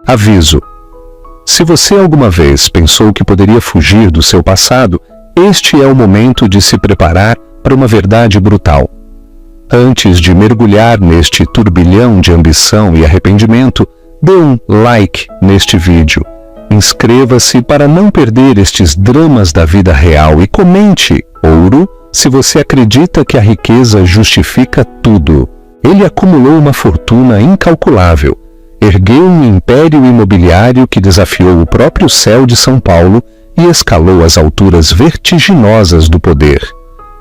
Aviso: se você alguma vez pensou que poderia fugir do seu passado, este é o momento de se preparar para uma verdade brutal. Antes de mergulhar neste turbilhão de ambição e arrependimento, dê um like neste vídeo. Inscreva-se para não perder estes dramas da vida real e comente ouro se você acredita que a riqueza justifica tudo. Ele acumulou uma fortuna incalculável, ergueu um império imobiliário que desafiou o próprio céu de São Paulo e escalou as alturas vertiginosas do poder.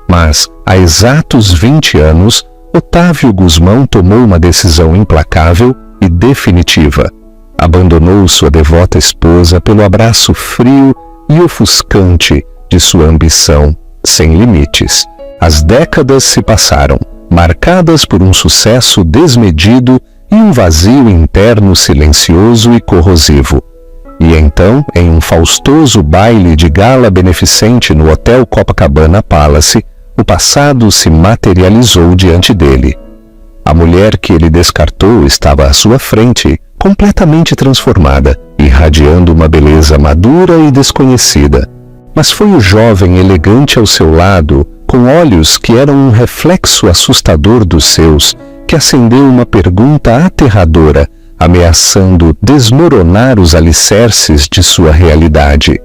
Mas, há exatos 20 anos, Otávio Gusmão tomou uma decisão implacável e definitiva. Abandonou sua devota esposa pelo abraço frio e ofuscante de sua ambição sem limites. As décadas se passaram, marcadas por um sucesso desmedido e um vazio interno silencioso e corrosivo. E então, em um faustoso baile de gala beneficente no Hotel Copacabana Palace, o passado se materializou diante dele. A mulher que ele descartou estava à sua frente, completamente transformada, irradiando uma beleza madura e desconhecida. Mas foi o jovem elegante ao seu lado, com olhos que eram um reflexo assustador dos seus, que acendeu uma pergunta aterradora, ameaçando desmoronar os alicerces de sua realidade.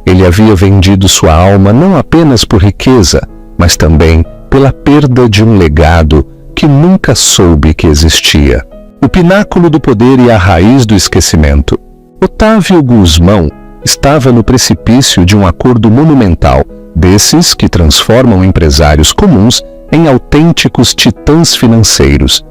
Ele havia vendido sua alma não apenas por riqueza, mas também pela perda de um legado que nunca soube que existia. O pináculo do poder e a raiz do esquecimento. Otávio Gusmão estava no precipício de um acordo monumental, desses que transformam empresários comuns em autênticos titãs financeiros.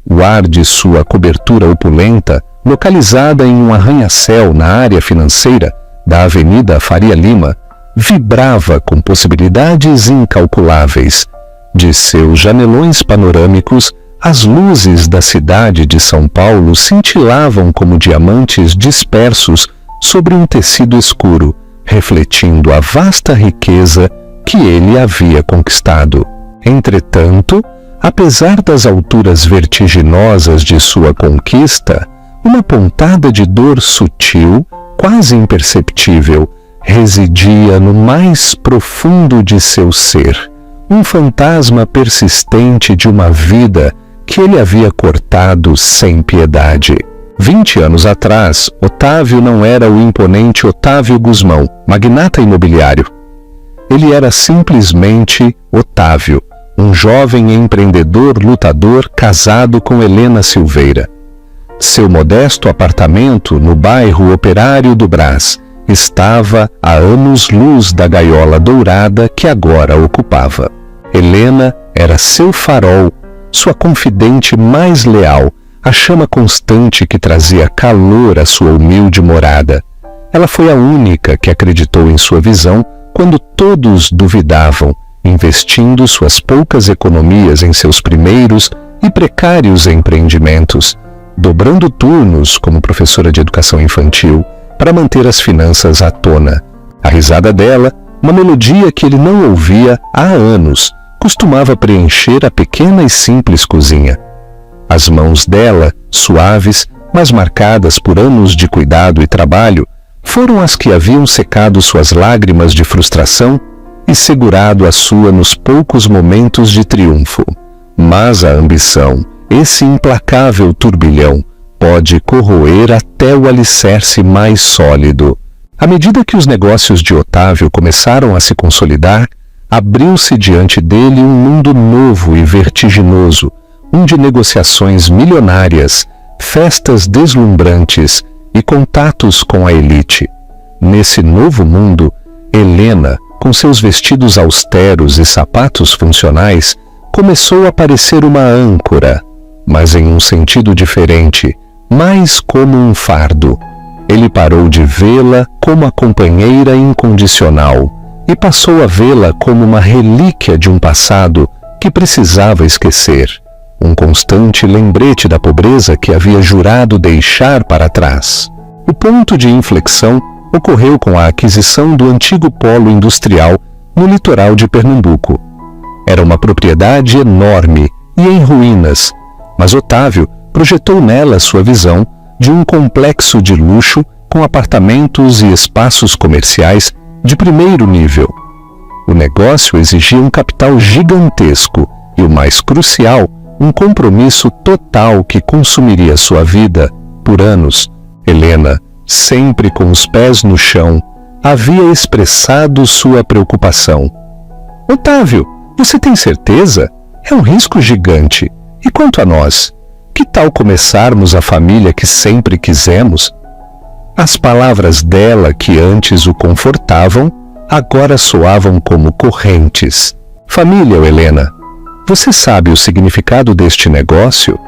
O ar de sua cobertura opulenta, localizada em um arranha-céu na área financeira da Avenida Faria Lima, vibrava com possibilidades incalculáveis. De seus janelões panorâmicos, as luzes da cidade de São Paulo cintilavam como diamantes dispersos sobre um tecido escuro, refletindo a vasta riqueza que ele havia conquistado. Entretanto, apesar das alturas vertiginosas de sua conquista, uma pontada de dor sutil, quase imperceptível, residia no mais profundo de seu ser, um fantasma persistente de uma vida que ele havia cortado sem piedade. 20 anos atrás, Otávio não era o imponente Otávio Gusmão, magnata imobiliário. Ele era simplesmente Otávio, um jovem empreendedor lutador casado com Helena Silveira. Seu modesto apartamento no bairro Operário do Brás estava a anos-luz da gaiola dourada que agora ocupava. Helena era seu farol, sua confidente mais leal, a chama constante que trazia calor à sua humilde morada. Ela foi a única que acreditou em sua visão quando todos duvidavam, investindo suas poucas economias em seus primeiros e precários empreendimentos, dobrando turnos como professora de educação infantil para manter as finanças à tona. A risada dela, uma melodia que ele não ouvia há anos, costumava preencher a pequena e simples cozinha. As mãos dela, suaves, mas marcadas por anos de cuidado e trabalho, foram as que haviam secado suas lágrimas de frustração e segurado a sua nos poucos momentos de triunfo. Mas a ambição, esse implacável turbilhão, pode corroer até o alicerce mais sólido. À medida que os negócios de Otávio começaram a se consolidar, abriu-se diante dele um mundo novo e vertiginoso, um de negociações milionárias, festas deslumbrantes e contatos com a elite. Nesse novo mundo, Helena, com seus vestidos austeros e sapatos funcionais, começou a parecer uma âncora, mas em um sentido diferente, mais como um fardo. Ele parou de vê-la como a companheira incondicional e passou a vê-la como uma relíquia de um passado que precisava esquecer, um constante lembrete da pobreza que havia jurado deixar para trás. O ponto de inflexão ocorreu com a aquisição do antigo polo industrial no litoral de Pernambuco. Era uma propriedade enorme e em ruínas, mas Otávio projetou nela sua visão, de um complexo de luxo com apartamentos e espaços comerciais de primeiro nível. O negócio exigia um capital gigantesco e, o mais crucial, um compromisso total que consumiria sua vida por anos. Helena, sempre com os pés no chão, havia expressado sua preocupação. Otávio, você tem certeza? É um risco gigante. E quanto a nós? Que tal começarmos a família que sempre quisemos? As palavras dela, que antes o confortavam, agora soavam como correntes. Família, Helena, você sabe o significado deste negócio?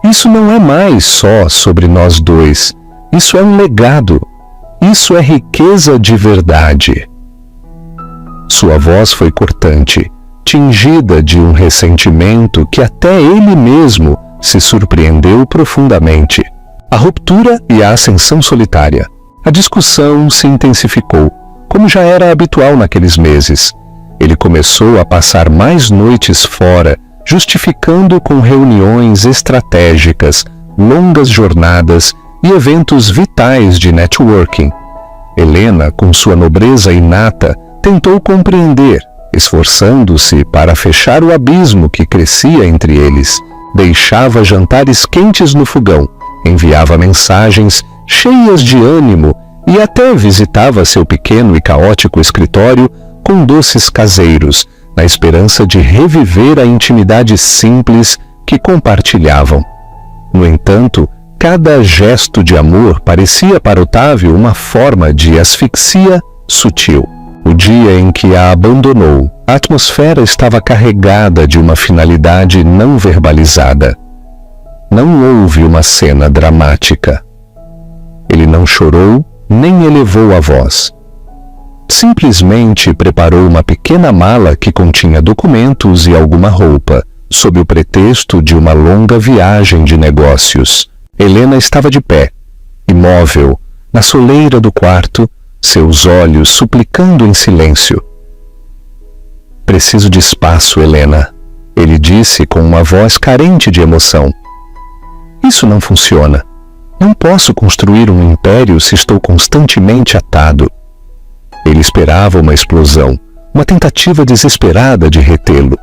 Isso não é mais só sobre nós dois. Isso é um legado. Isso é riqueza de verdade. Sua voz foi cortante, tingida de um ressentimento que até ele mesmo se surpreendeu profundamente. A ruptura e a ascensão solitária. A discussão se intensificou, como já era habitual naqueles meses. Ele começou a passar mais noites fora, justificando com reuniões estratégicas, longas jornadas e eventos vitais de networking. Helena, com sua nobreza inata, tentou compreender, esforçando-se para fechar o abismo que crescia entre eles. Deixava jantares quentes no fogão, enviava mensagens cheias de ânimo e até visitava seu pequeno e caótico escritório com doces caseiros, na esperança de reviver a intimidade simples que compartilhavam. No entanto, cada gesto de amor parecia para Otávio uma forma de asfixia sutil. O dia em que a abandonou, a atmosfera estava carregada de uma finalidade não verbalizada. Não houve uma cena dramática. Ele não chorou, nem elevou a voz. Simplesmente preparou uma pequena mala que continha documentos e alguma roupa, sob o pretexto de uma longa viagem de negócios. Helena estava de pé, imóvel, na soleira do quarto, seus olhos suplicando em silêncio. Preciso de espaço, Helena, ele disse com uma voz carente de emoção. Isso não funciona. Não posso construir um império se estou constantemente atado. Ele esperava uma explosão, uma tentativa desesperada de retê-lo.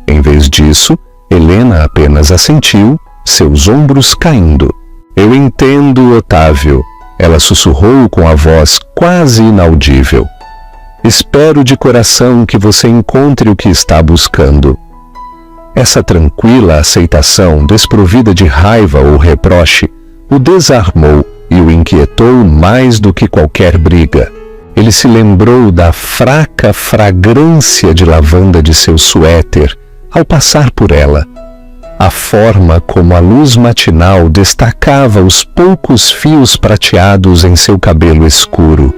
Em vez disso, Helena apenas assentiu, seus ombros caindo. Eu entendo, Otávio, ela sussurrou com a voz quase inaudível. Espero de coração que você encontre o que está buscando. Essa tranquila aceitação, desprovida de raiva ou reproche, o desarmou e o inquietou mais do que qualquer briga. Ele se lembrou da fraca fragrância de lavanda de seu suéter ao passar por ela. A forma como a luz matinal destacava os poucos fios prateados em seu cabelo escuro.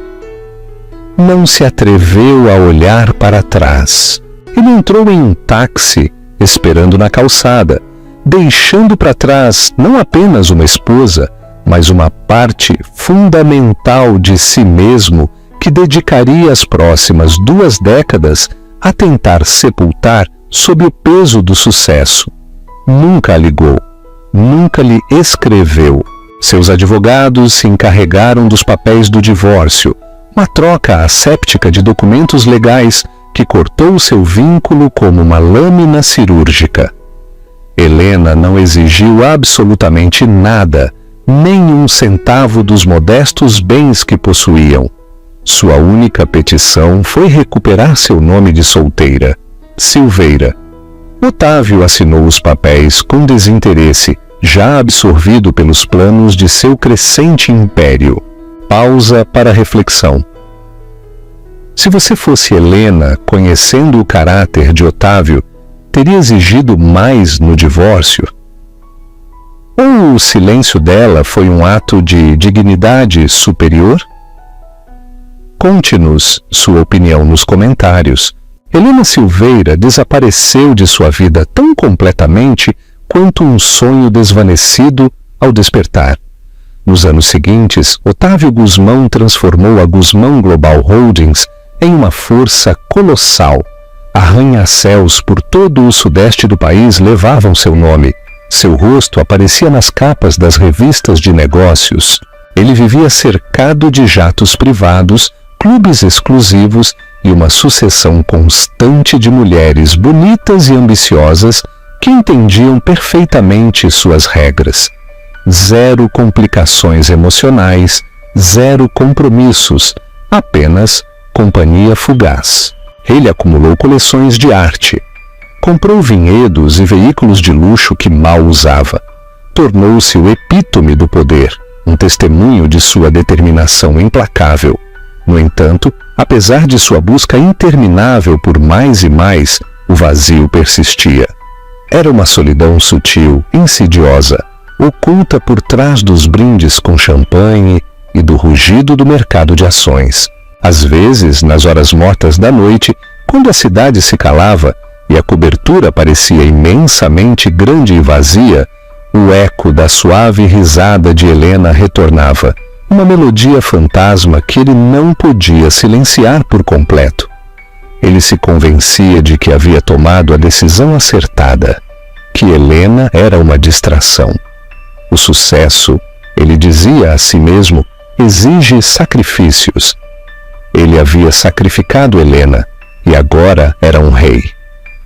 Não se atreveu a olhar para trás. Ele entrou em um táxi, esperando na calçada, deixando para trás não apenas uma esposa, mas uma parte fundamental de si mesmo que dedicaria as próximas 2 décadas a tentar sepultar sob o peso do sucesso. Nunca a ligou, nunca lhe escreveu. Seus advogados se encarregaram dos papéis do divórcio, uma troca asséptica de documentos legais que cortou seu vínculo como uma lâmina cirúrgica. Helena não exigiu absolutamente nada, nem 1 centavo dos modestos bens que possuíam. Sua única petição foi recuperar seu nome de solteira, Silveira. Otávio assinou os papéis com desinteresse, já absorvido pelos planos de seu crescente império. Pausa para reflexão. Se você fosse Helena, conhecendo o caráter de Otávio, teria exigido mais no divórcio? Ou o silêncio dela foi um ato de dignidade superior? Conte-nos sua opinião nos comentários. Helena Silveira desapareceu de sua vida tão completamente quanto um sonho desvanecido ao despertar. Nos anos seguintes, Otávio Guzmão transformou a Guzmão Global Holdings em uma força colossal. Arranha-céus por todo o sudeste do país levavam seu nome. Seu rosto aparecia nas capas das revistas de negócios. Ele vivia cercado de jatos privados, clubes exclusivos e uma sucessão constante de mulheres bonitas e ambiciosas que entendiam perfeitamente suas regras. 0 complicações emocionais, 0 compromissos, apenas companhia fugaz. Ele acumulou coleções de arte. Comprou vinhedos e veículos de luxo que mal usava. Tornou-se o epítome do poder, um testemunho de sua determinação implacável. No entanto, apesar de sua busca interminável por mais e mais, o vazio persistia. Era uma solidão sutil, insidiosa, oculta por trás dos brindes com champanhe e do rugido do mercado de ações. Às vezes, nas horas mortas da noite, quando a cidade se calava e a cobertura parecia imensamente grande e vazia, o eco da suave risada de Helena retornava, uma melodia fantasma que ele não podia silenciar por completo. Ele se convencia de que havia tomado a decisão acertada, que Helena era uma distração. O sucesso, ele dizia a si mesmo, exige sacrifícios. Ele havia sacrificado Helena e agora era um rei.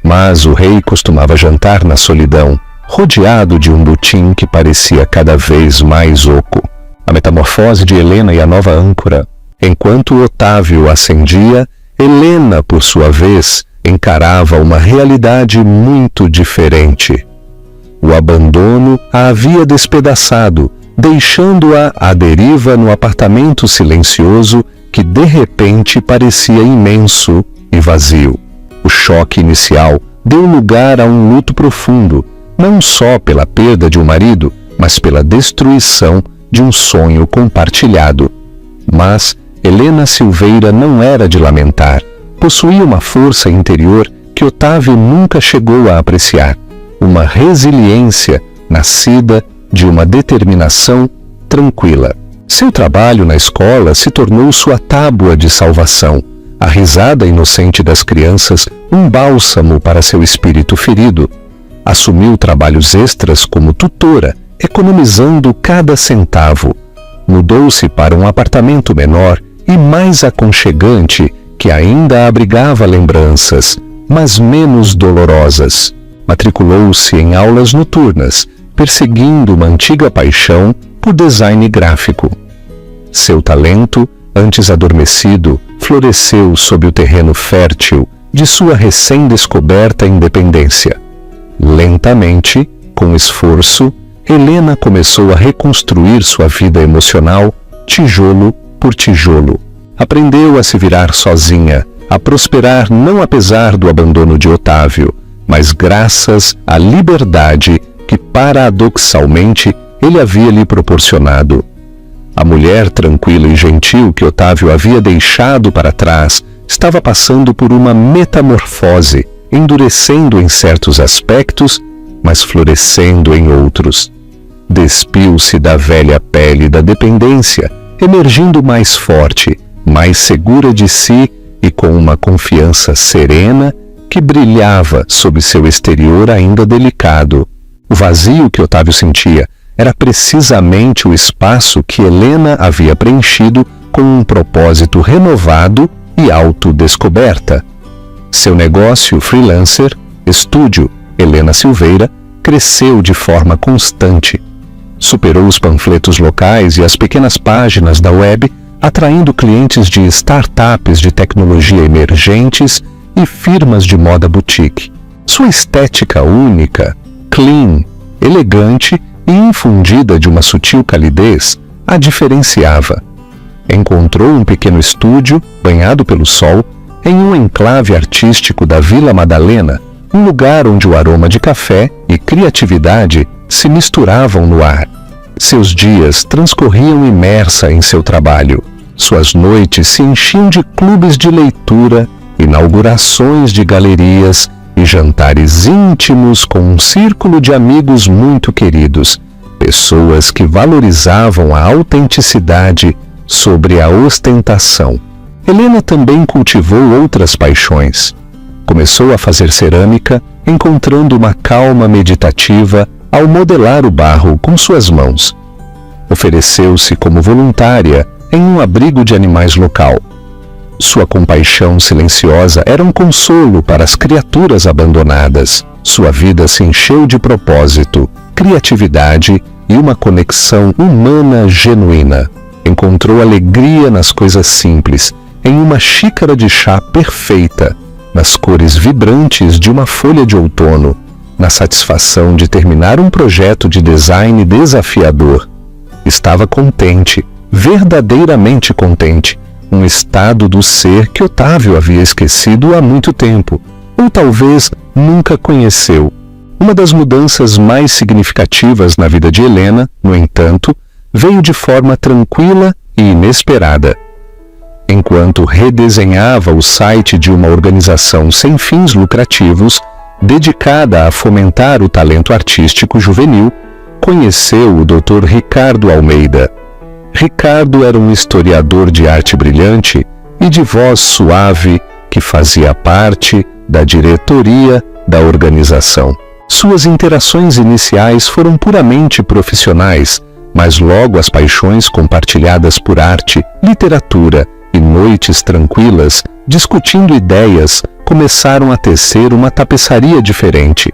Mas o rei costumava jantar na solidão, rodeado de um butim que parecia cada vez mais oco. A metamorfose de Helena e a nova âncora. Enquanto Otávio ascendia, Helena, por sua vez, encarava uma realidade muito diferente. O abandono a havia despedaçado, deixando-a à deriva no apartamento silencioso que de repente parecia imenso e vazio. O choque inicial deu lugar a um luto profundo, não só pela perda de um marido, mas pela destruição de um sonho compartilhado. Mas Helena Silveira não era de lamentar. Possuía uma força interior que Otávio nunca chegou a apreciar, uma resiliência nascida de uma determinação tranquila. Seu trabalho na escola se tornou sua tábua de salvação, a risada inocente das crianças um bálsamo para seu espírito ferido. Assumiu trabalhos extras como tutora, economizando cada centavo. Mudou-se para um apartamento menor e mais aconchegante que ainda abrigava lembranças, mas menos dolorosas. Matriculou-se em aulas noturnas, perseguindo uma antiga paixão por design gráfico. Seu talento, antes adormecido, floresceu sob o terreno fértil de sua recém-descoberta independência. Lentamente, com esforço, Helena começou a reconstruir sua vida emocional, tijolo por tijolo. Aprendeu a se virar sozinha, a prosperar não apesar do abandono de Otávio, mas graças à liberdade que, paradoxalmente, ele havia lhe proporcionado. A mulher tranquila e gentil que Otávio havia deixado para trás estava passando por uma metamorfose, endurecendo em certos aspectos, mas florescendo em outros. Despiu-se da velha pele da dependência, emergindo mais forte, mais segura de si e com uma confiança serena que brilhava sob seu exterior ainda delicado. O vazio que Otávio sentia era precisamente o espaço que Helena havia preenchido com um propósito renovado e autodescoberta. Seu negócio freelancer, Estúdio Helena Silveira, cresceu de forma constante. Superou os panfletos locais e as pequenas páginas da web, atraindo clientes de startups de tecnologia emergentes e firmas de moda boutique. Sua estética única, clean, elegante e infundida de uma sutil calidez a diferenciava. Encontrou um pequeno estúdio, banhado pelo sol, em um enclave artístico da Vila Madalena, um lugar onde o aroma de café e criatividade se misturavam no ar. Seus dias transcorriam imersa em seu trabalho. Suas noites se enchiam de clubes de leitura, inaugurações de galerias e jantares íntimos com um círculo de amigos muito queridos, pessoas que valorizavam a autenticidade sobre a ostentação. Helena também cultivou outras paixões. Começou a fazer cerâmica, encontrando uma calma meditativa ao modelar o barro com suas mãos. Ofereceu-se como voluntária em um abrigo de animais local. Sua compaixão silenciosa era um consolo para as criaturas abandonadas. Sua vida se encheu de propósito, criatividade e uma conexão humana genuína. Encontrou alegria nas coisas simples, em uma xícara de chá perfeita, nas cores vibrantes de uma folha de outono, na satisfação de terminar um projeto de design desafiador. Estava contente, verdadeiramente contente, um estado do ser que Otávio havia esquecido há muito tempo, ou talvez nunca conheceu. Uma das mudanças mais significativas na vida de Helena, no entanto, veio de forma tranquila e inesperada. Enquanto redesenhava o site de uma organização sem fins lucrativos, dedicada a fomentar o talento artístico juvenil, conheceu o Dr. Ricardo Almeida. Ricardo era um historiador de arte brilhante e de voz suave que fazia parte da diretoria da organização. Suas interações iniciais foram puramente profissionais, mas logo as paixões compartilhadas por arte, literatura e noites tranquilas, discutindo ideias, começaram a tecer uma tapeçaria diferente.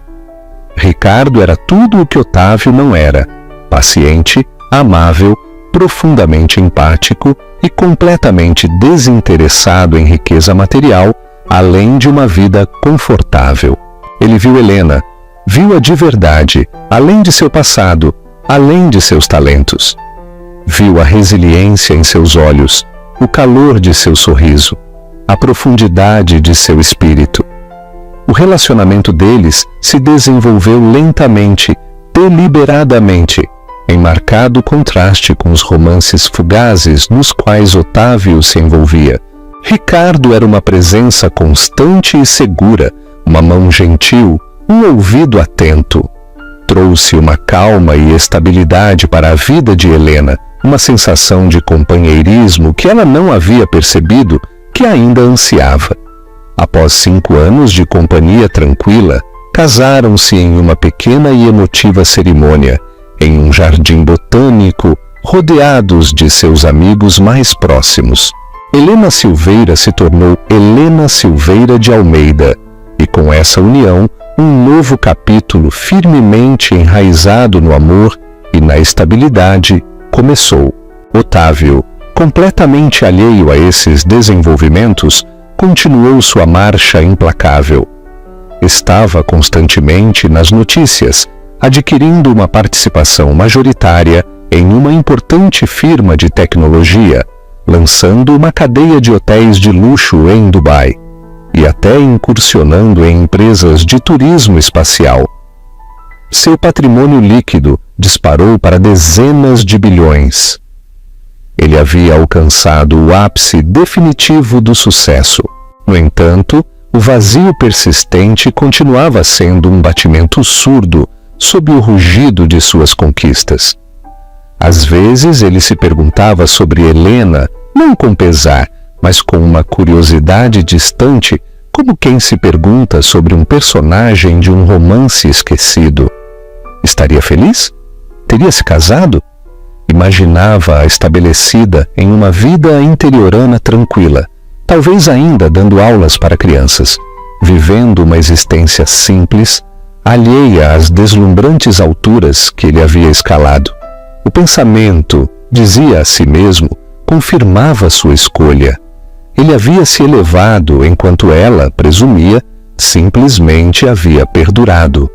Ricardo era tudo o que Otávio não era: paciente, amável, profundamente empático e completamente desinteressado em riqueza material, além de uma vida confortável. Ele viu Helena, viu-a de verdade, além de seu passado, além de seus talentos. Viu a resiliência em seus olhos, o calor de seu sorriso, a profundidade de seu espírito. O relacionamento deles se desenvolveu lentamente, deliberadamente, em marcado contraste com os romances fugazes nos quais Otávio se envolvia. Ricardo era uma presença constante e segura, uma mão gentil, um ouvido atento. Trouxe uma calma e estabilidade para a vida de Helena, uma sensação de companheirismo que ela não havia percebido, que ainda ansiava. Após 5 anos de companhia tranquila, casaram-se em uma pequena e emotiva cerimônia, em um jardim botânico, rodeados de seus amigos mais próximos. Helena Silveira se tornou Helena Silveira de Almeida, e com essa união, um novo capítulo firmemente enraizado no amor e na estabilidade começou. Otávio, completamente alheio a esses desenvolvimentos, continuou sua marcha implacável. Estava constantemente nas notícias, adquirindo uma participação majoritária em uma importante firma de tecnologia, lançando uma cadeia de hotéis de luxo em Dubai, e até incursionando em empresas de turismo espacial. Seu patrimônio líquido disparou para dezenas de bilhões. Ele havia alcançado o ápice definitivo do sucesso. No entanto, o vazio persistente continuava sendo um batimento surdo sob o rugido de suas conquistas. Às vezes ele se perguntava sobre Helena, não com pesar, mas com uma curiosidade distante, como quem se pergunta sobre um personagem de um romance esquecido. Estaria feliz? Teria se casado? Imaginava-a estabelecida em uma vida interiorana tranquila, talvez ainda dando aulas para crianças, vivendo uma existência simples, alheia às deslumbrantes alturas que ele havia escalado. O pensamento, dizia a si mesmo, confirmava sua escolha. Ele havia se elevado enquanto ela, presumia, simplesmente havia perdurado.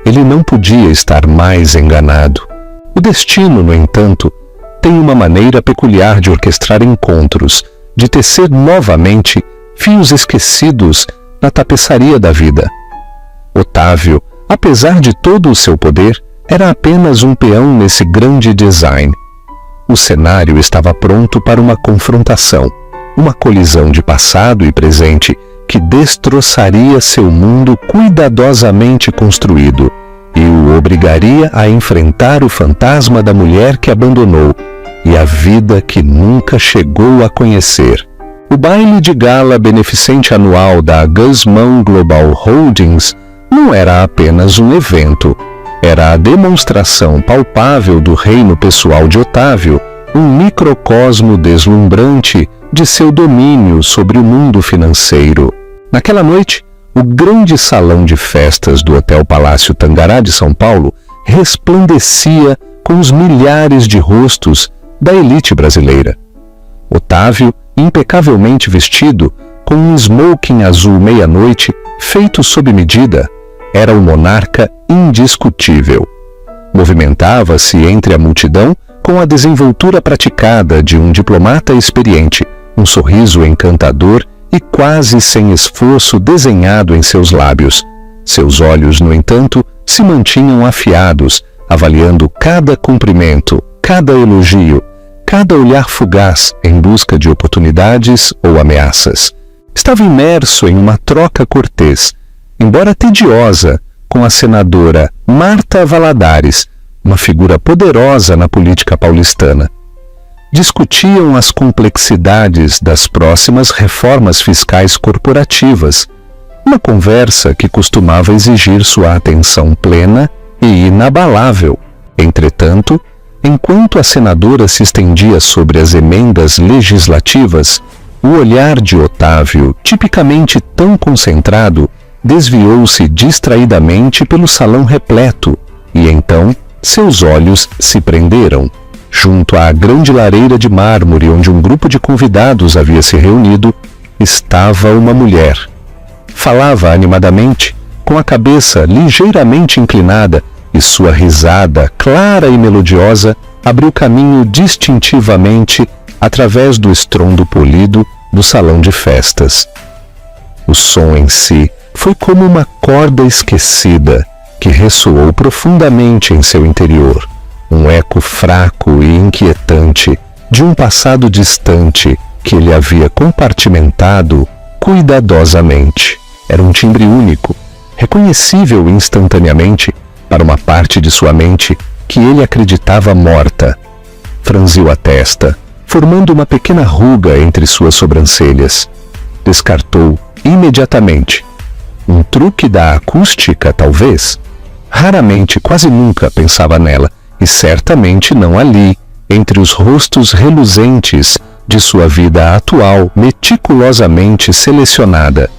Ele não podia estar mais enganado. O destino, no entanto, tem uma maneira peculiar de orquestrar encontros, de tecer novamente fios esquecidos na tapeçaria da vida. Otávio, apesar de todo o seu poder, era apenas um peão nesse grande design. O cenário estava pronto para uma confrontação, uma colisão de passado e presente que destroçaria seu mundo cuidadosamente construído e o obrigaria a enfrentar o fantasma da mulher que abandonou e a vida que nunca chegou a conhecer. O baile de gala beneficente anual da Guzmán Global Holdings não era apenas um evento, Era a demonstração palpável do reino pessoal de Otávio, um microcosmo deslumbrante de seu domínio sobre o mundo financeiro. Naquela noite, o grande salão de festas do Hotel Palácio Tangará de São Paulo resplandecia com os milhares de rostos da elite brasileira. Otávio, impecavelmente vestido, com um smoking azul meia-noite feito sob medida, era o monarca indiscutível. Movimentava-se entre a multidão com a desenvoltura praticada de um diplomata experiente, um sorriso encantador e quase sem esforço desenhado em seus lábios. Seus olhos, no entanto, se mantinham afiados, avaliando cada cumprimento, cada elogio, cada olhar fugaz em busca de oportunidades ou ameaças. Estava imerso em uma troca cortês, embora tediosa, com a senadora Marta Valadares, uma figura poderosa na política paulistana. Discutiam as complexidades das próximas reformas fiscais corporativas, uma conversa que costumava exigir sua atenção plena e inabalável. Entretanto, enquanto a senadora se estendia sobre as emendas legislativas, o olhar de Otávio, tipicamente tão concentrado, desviou-se distraidamente pelo salão repleto, e então seus olhos se prenderam. Junto à grande lareira de mármore onde um grupo de convidados havia se reunido, estava uma mulher. Falava animadamente, com a cabeça ligeiramente inclinada, e sua risada, clara e melodiosa, abriu caminho distintivamente através do estrondo polido do salão de festas. O som em si foi como uma corda esquecida que ressoou profundamente em seu interior, um eco fraco e inquietante de um passado distante que ele havia compartimentado cuidadosamente. Era um timbre único, reconhecível instantaneamente para uma parte de sua mente que ele acreditava morta. Franziu a testa, formando uma pequena ruga entre suas sobrancelhas. Descartou imediatamente. Um truque da acústica, talvez? Raramente, quase nunca pensava nela, e certamente não ali, entre os rostos reluzentes de sua vida atual, meticulosamente selecionada.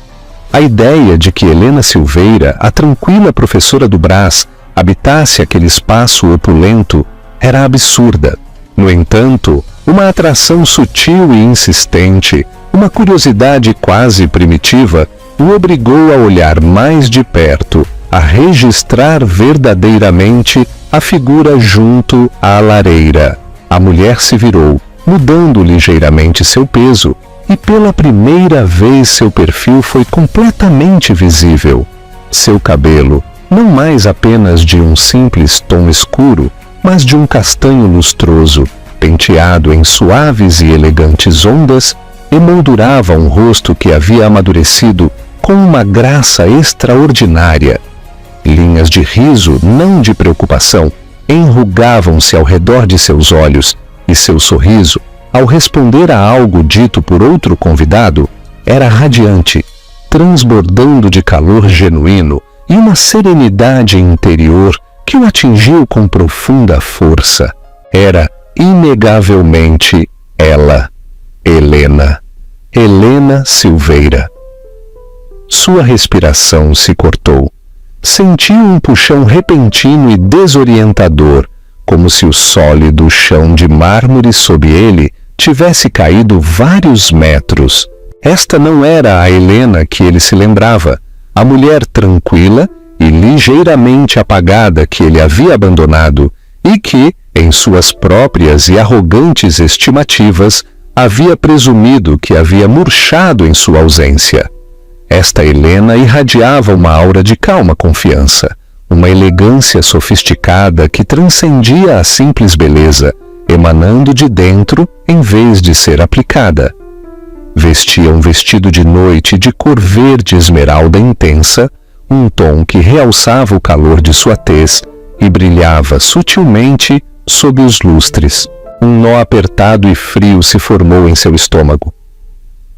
A ideia de que Helena Silveira, a tranquila professora do Brás, habitasse aquele espaço opulento era absurda. No entanto, uma atração sutil e insistente, uma curiosidade quase primitiva, o obrigou a olhar mais de perto, a registrar verdadeiramente a figura junto à lareira. A mulher se virou, mudando ligeiramente seu peso, e pela primeira vez seu perfil foi completamente visível. Seu cabelo, não mais apenas de um simples tom escuro, mas de um castanho lustroso, penteado em suaves e elegantes ondas, emoldurava um rosto que havia amadurecido com uma graça extraordinária. Linhas de riso, não de preocupação, enrugavam-se ao redor de seus olhos, e seu sorriso, ao responder a algo dito por outro convidado, era radiante, transbordando de calor genuíno e uma serenidade interior que o atingiu com profunda força. Era, inegavelmente, ela, Helena Silveira. Sua respiração se cortou. Sentiu um puxão repentino e desorientador, como se o sólido chão de mármore sob ele tivesse caído vários metros. Esta não era a Helena que ele se lembrava, a mulher tranquila e ligeiramente apagada que ele havia abandonado e que, em suas próprias e arrogantes estimativas, havia presumido que havia murchado em sua ausência. Esta Helena irradiava uma aura de calma confiança, uma elegância sofisticada que transcendia a simples beleza, emanando de dentro em vez de ser aplicada. Vestia um vestido de noite de cor verde esmeralda intensa, um tom que realçava o calor de sua tez e brilhava sutilmente sob os lustres. Um nó apertado e frio se formou em seu estômago.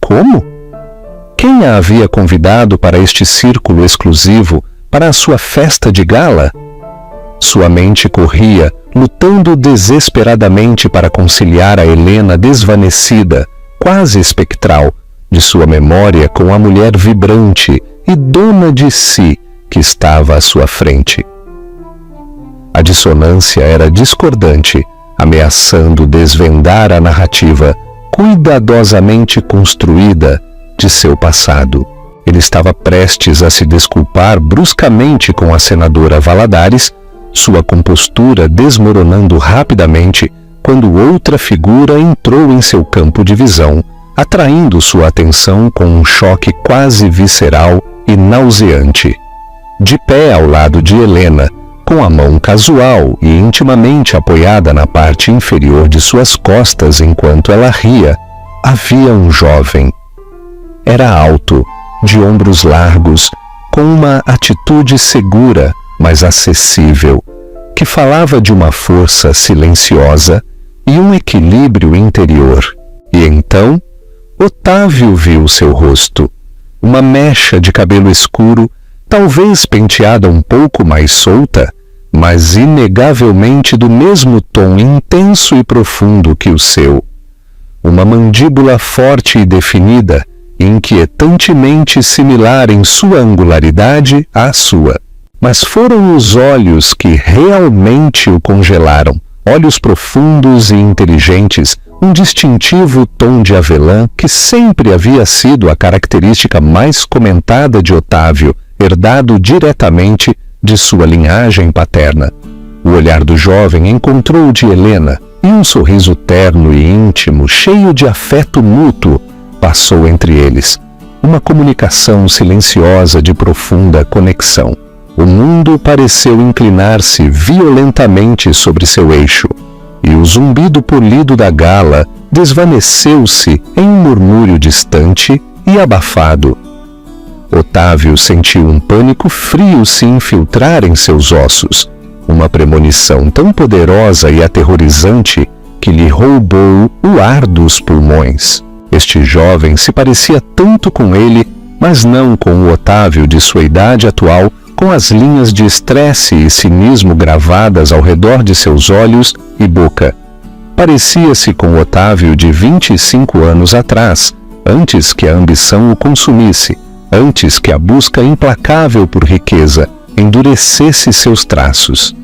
Como? Quem a havia convidado para este círculo exclusivo, para a sua festa de gala? Sua mente corria, lutando desesperadamente para conciliar a Helena desvanecida, quase espectral, de sua memória com a mulher vibrante e dona de si que estava à sua frente. A dissonância era discordante, ameaçando desvendar a narrativa cuidadosamente construída de seu passado. Ele estava prestes a se desculpar bruscamente com a senadora Valadares, sua compostura desmoronando rapidamente quando outra figura entrou em seu campo de visão, atraindo sua atenção com um choque quase visceral e nauseante. De pé ao lado de Helena, com a mão casual e intimamente apoiada na parte inferior de suas costas enquanto ela ria, havia um jovem. Era alto, de ombros largos, com uma atitude segura, mas acessível, que falava de uma força silenciosa e um equilíbrio interior. E então, Otávio viu seu rosto. Uma mecha de cabelo escuro, talvez penteada um pouco mais solta, mas inegavelmente do mesmo tom intenso e profundo que o seu. Uma mandíbula forte e definida, inquietantemente similar em sua angularidade à sua. Mas foram os olhos que realmente o congelaram, olhos profundos e inteligentes, um distintivo tom de avelã que sempre havia sido a característica mais comentada de Otávio, herdado diretamente de sua linhagem paterna. O olhar do jovem encontrou o de Helena, e um sorriso terno e íntimo, cheio de afeto mútuo, passou entre eles. Uma comunicação silenciosa de profunda conexão. O mundo pareceu inclinar-se violentamente sobre seu eixo, e o zumbido polido da gala desvaneceu-se em um murmúrio distante e abafado. Otávio sentiu um pânico frio se infiltrar em seus ossos, uma premonição tão poderosa e aterrorizante que lhe roubou o ar dos pulmões. Este jovem se parecia tanto com ele, mas não com o Otávio de sua idade atual, com as linhas de estresse e cinismo gravadas ao redor de seus olhos e boca. Parecia-se com o Otávio de 25 anos atrás, antes que a ambição o consumisse, antes que a busca implacável por riqueza endurecesse seus traços.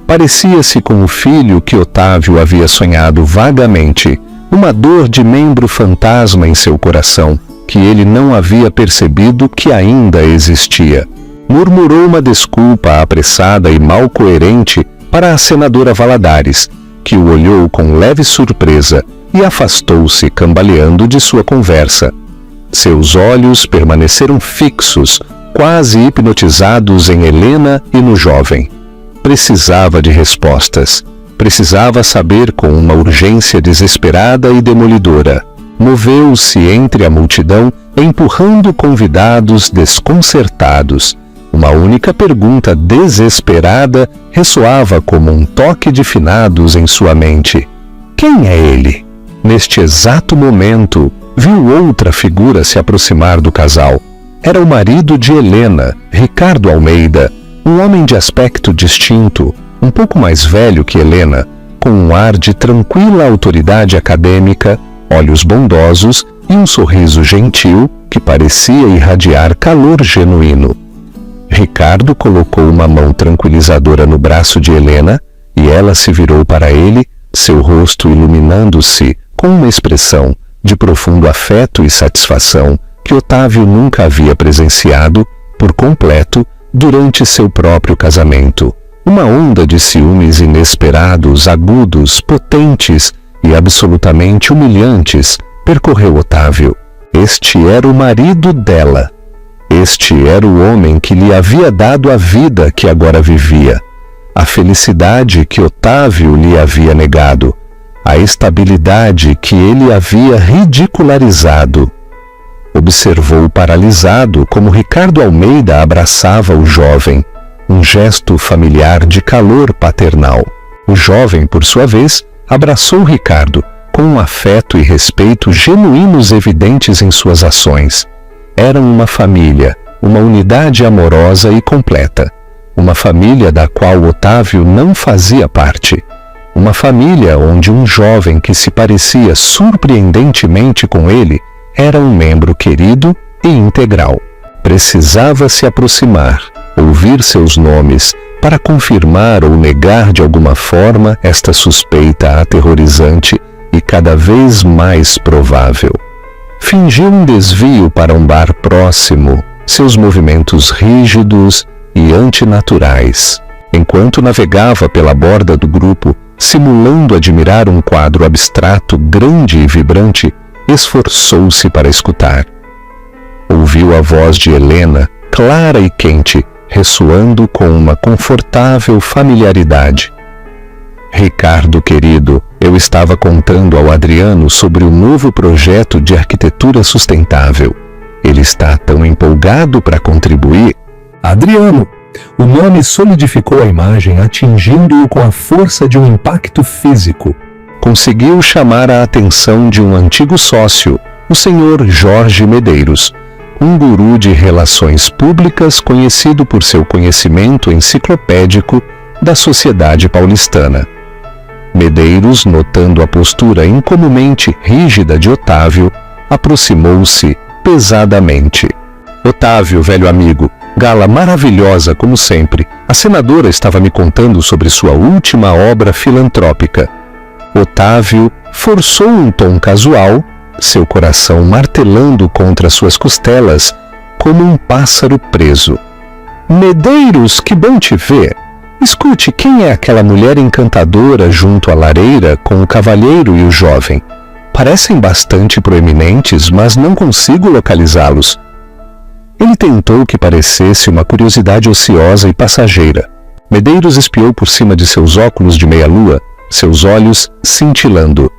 Parecia-se com o filho que Otávio havia sonhado vagamente, uma dor de membro fantasma em seu coração, que ele não havia percebido que ainda existia. Murmurou uma desculpa apressada e mal coerente para a senadora Valadares, que o olhou com leve surpresa e afastou-se cambaleando de sua conversa. Seus olhos permaneceram fixos, quase hipnotizados em Helena e no jovem. Precisava de respostas. Precisava saber com uma urgência desesperada e demolidora. Moveu-se entre a multidão, empurrando convidados desconcertados. Uma única pergunta desesperada ressoava como um toque de finados em sua mente. Quem é ele? Neste exato momento, viu outra figura se aproximar do casal. Era o marido de Helena, Ricardo Almeida, um homem de aspecto distinto, um pouco mais velho que Helena, com um ar de tranquila autoridade acadêmica, olhos bondosos e um sorriso gentil que parecia irradiar calor genuíno. Ricardo colocou uma mão tranquilizadora no braço de Helena e ela se virou para ele, seu rosto iluminando-se com uma expressão de profundo afeto e satisfação que Otávio nunca havia presenciado por completo durante seu próprio casamento. Uma onda de ciúmes inesperados, agudos, potentes e absolutamente humilhantes percorreu Otávio. Este era o marido dela. Este era o homem que lhe havia dado a vida que agora vivia, a felicidade que Otávio lhe havia negado, a estabilidade que ele havia ridicularizado. Observou paralisado como Ricardo Almeida abraçava o jovem, um gesto familiar de calor paternal. O jovem, por sua vez, abraçou Ricardo, com um afeto e respeito genuínos evidentes em suas ações. Eram uma família, uma unidade amorosa e completa. uma família da qual Otávio não fazia parte. Uma família onde um jovem que se parecia surpreendentemente com ele era um membro querido e integral. Precisava se aproximar, ouvir seus nomes, para confirmar ou negar de alguma forma esta suspeita aterrorizante e cada vez mais provável. Fingiu um desvio para um bar próximo, seus movimentos rígidos e antinaturais. Enquanto navegava pela borda do grupo, simulando admirar um quadro abstrato grande e vibrante, esforçou-se para escutar. Ouviu a voz de Helena, clara e quente, ressoando com uma confortável familiaridade. Ricardo querido, eu estava contando ao Adriano sobre o novo projeto de arquitetura sustentável. Ele está tão empolgado para contribuir. Adriano! O nome solidificou a imagem, atingindo-o com a força de um impacto físico. Conseguiu chamar a atenção de um antigo sócio, o senhor Jorge Medeiros, um guru de relações públicas conhecido por seu conhecimento enciclopédico da sociedade paulistana. Medeiros, notando a postura incomumente rígida de Otávio, aproximou-se pesadamente. Otávio, velho amigo, gala maravilhosa como sempre, a senadora estava me contando sobre sua última obra filantrópica. Otávio forçou um tom casual, seu coração martelando contra suas costelas, como um pássaro preso. Medeiros, que bom te ver! Escute, quem é aquela mulher encantadora junto à lareira com o cavalheiro e o jovem? Parecem bastante proeminentes, mas não consigo localizá-los. Ele tentou que parecesse uma curiosidade ociosa e passageira. Medeiros espiou por cima de seus óculos de meia-lua, seus olhos cintilando.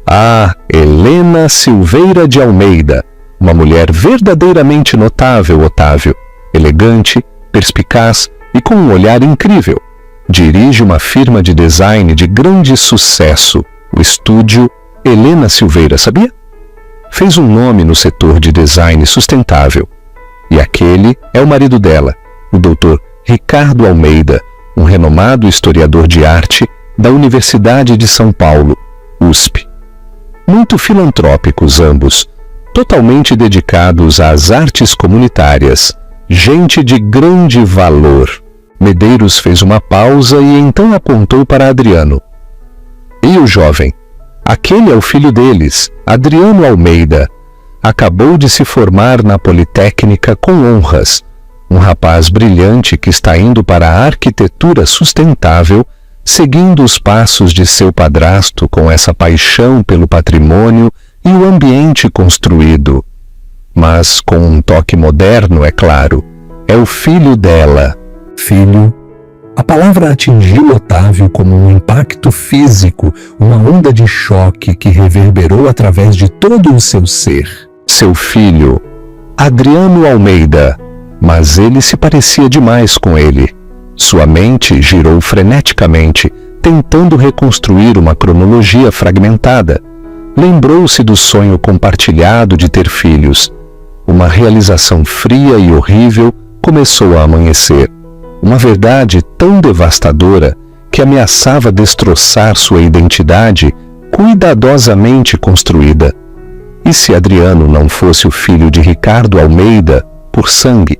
Ah, Helena Silveira de Almeida, uma mulher verdadeiramente notável, Otávio, elegante, perspicaz e com um olhar incrível. Dirige uma firma de design de grande sucesso, o estúdio Helena Silveira, sabia? Fez um nome no setor de design sustentável. E aquele é o marido dela, o Dr. Ricardo Almeida, um renomado historiador de arte da Universidade de São Paulo, USP. Muito filantrópicos ambos, totalmente dedicados às artes comunitárias, gente de grande valor. Medeiros fez uma pausa e então apontou para Adriano. E o jovem? Aquele é o filho deles, Adriano Almeida. Acabou de se formar na Politécnica com honras. Um rapaz brilhante que está indo para a arquitetura sustentável, seguindo os passos de seu padrasto com essa paixão pelo patrimônio e o ambiente construído. Mas com um toque moderno, é claro. É o filho dela. Filho. A palavra atingiu Otávio como um impacto físico, uma onda de choque que reverberou através de todo o seu ser. Seu filho, Adriano Almeida, mas ele se parecia demais com ele. Sua mente girou freneticamente, tentando reconstruir uma cronologia fragmentada. Lembrou-se do sonho compartilhado de ter filhos. Uma realização fria e horrível começou a amanhecer. Uma verdade tão devastadora que ameaçava destroçar sua identidade cuidadosamente construída. E se Adriano não fosse o filho de Ricardo Almeida, por sangue?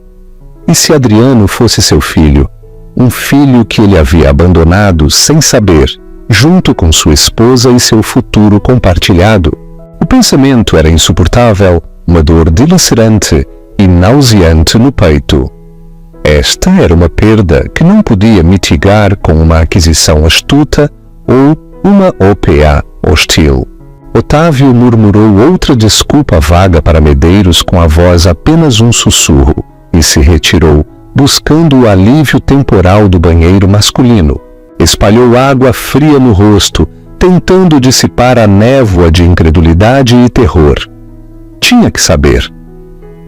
E se Adriano fosse seu filho, um filho que ele havia abandonado sem saber, junto com sua esposa e seu futuro compartilhado? O pensamento era insuportável, uma dor dilacerante e nauseante no peito. Esta era uma perda que não podia mitigar com uma aquisição astuta ou uma OPA hostil. Otávio murmurou outra desculpa vaga para Medeiros com a voz apenas um sussurro e se retirou, buscando o alívio temporal do banheiro masculino. Espalhou água fria no rosto, tentando dissipar a névoa de incredulidade e terror. Tinha que saber.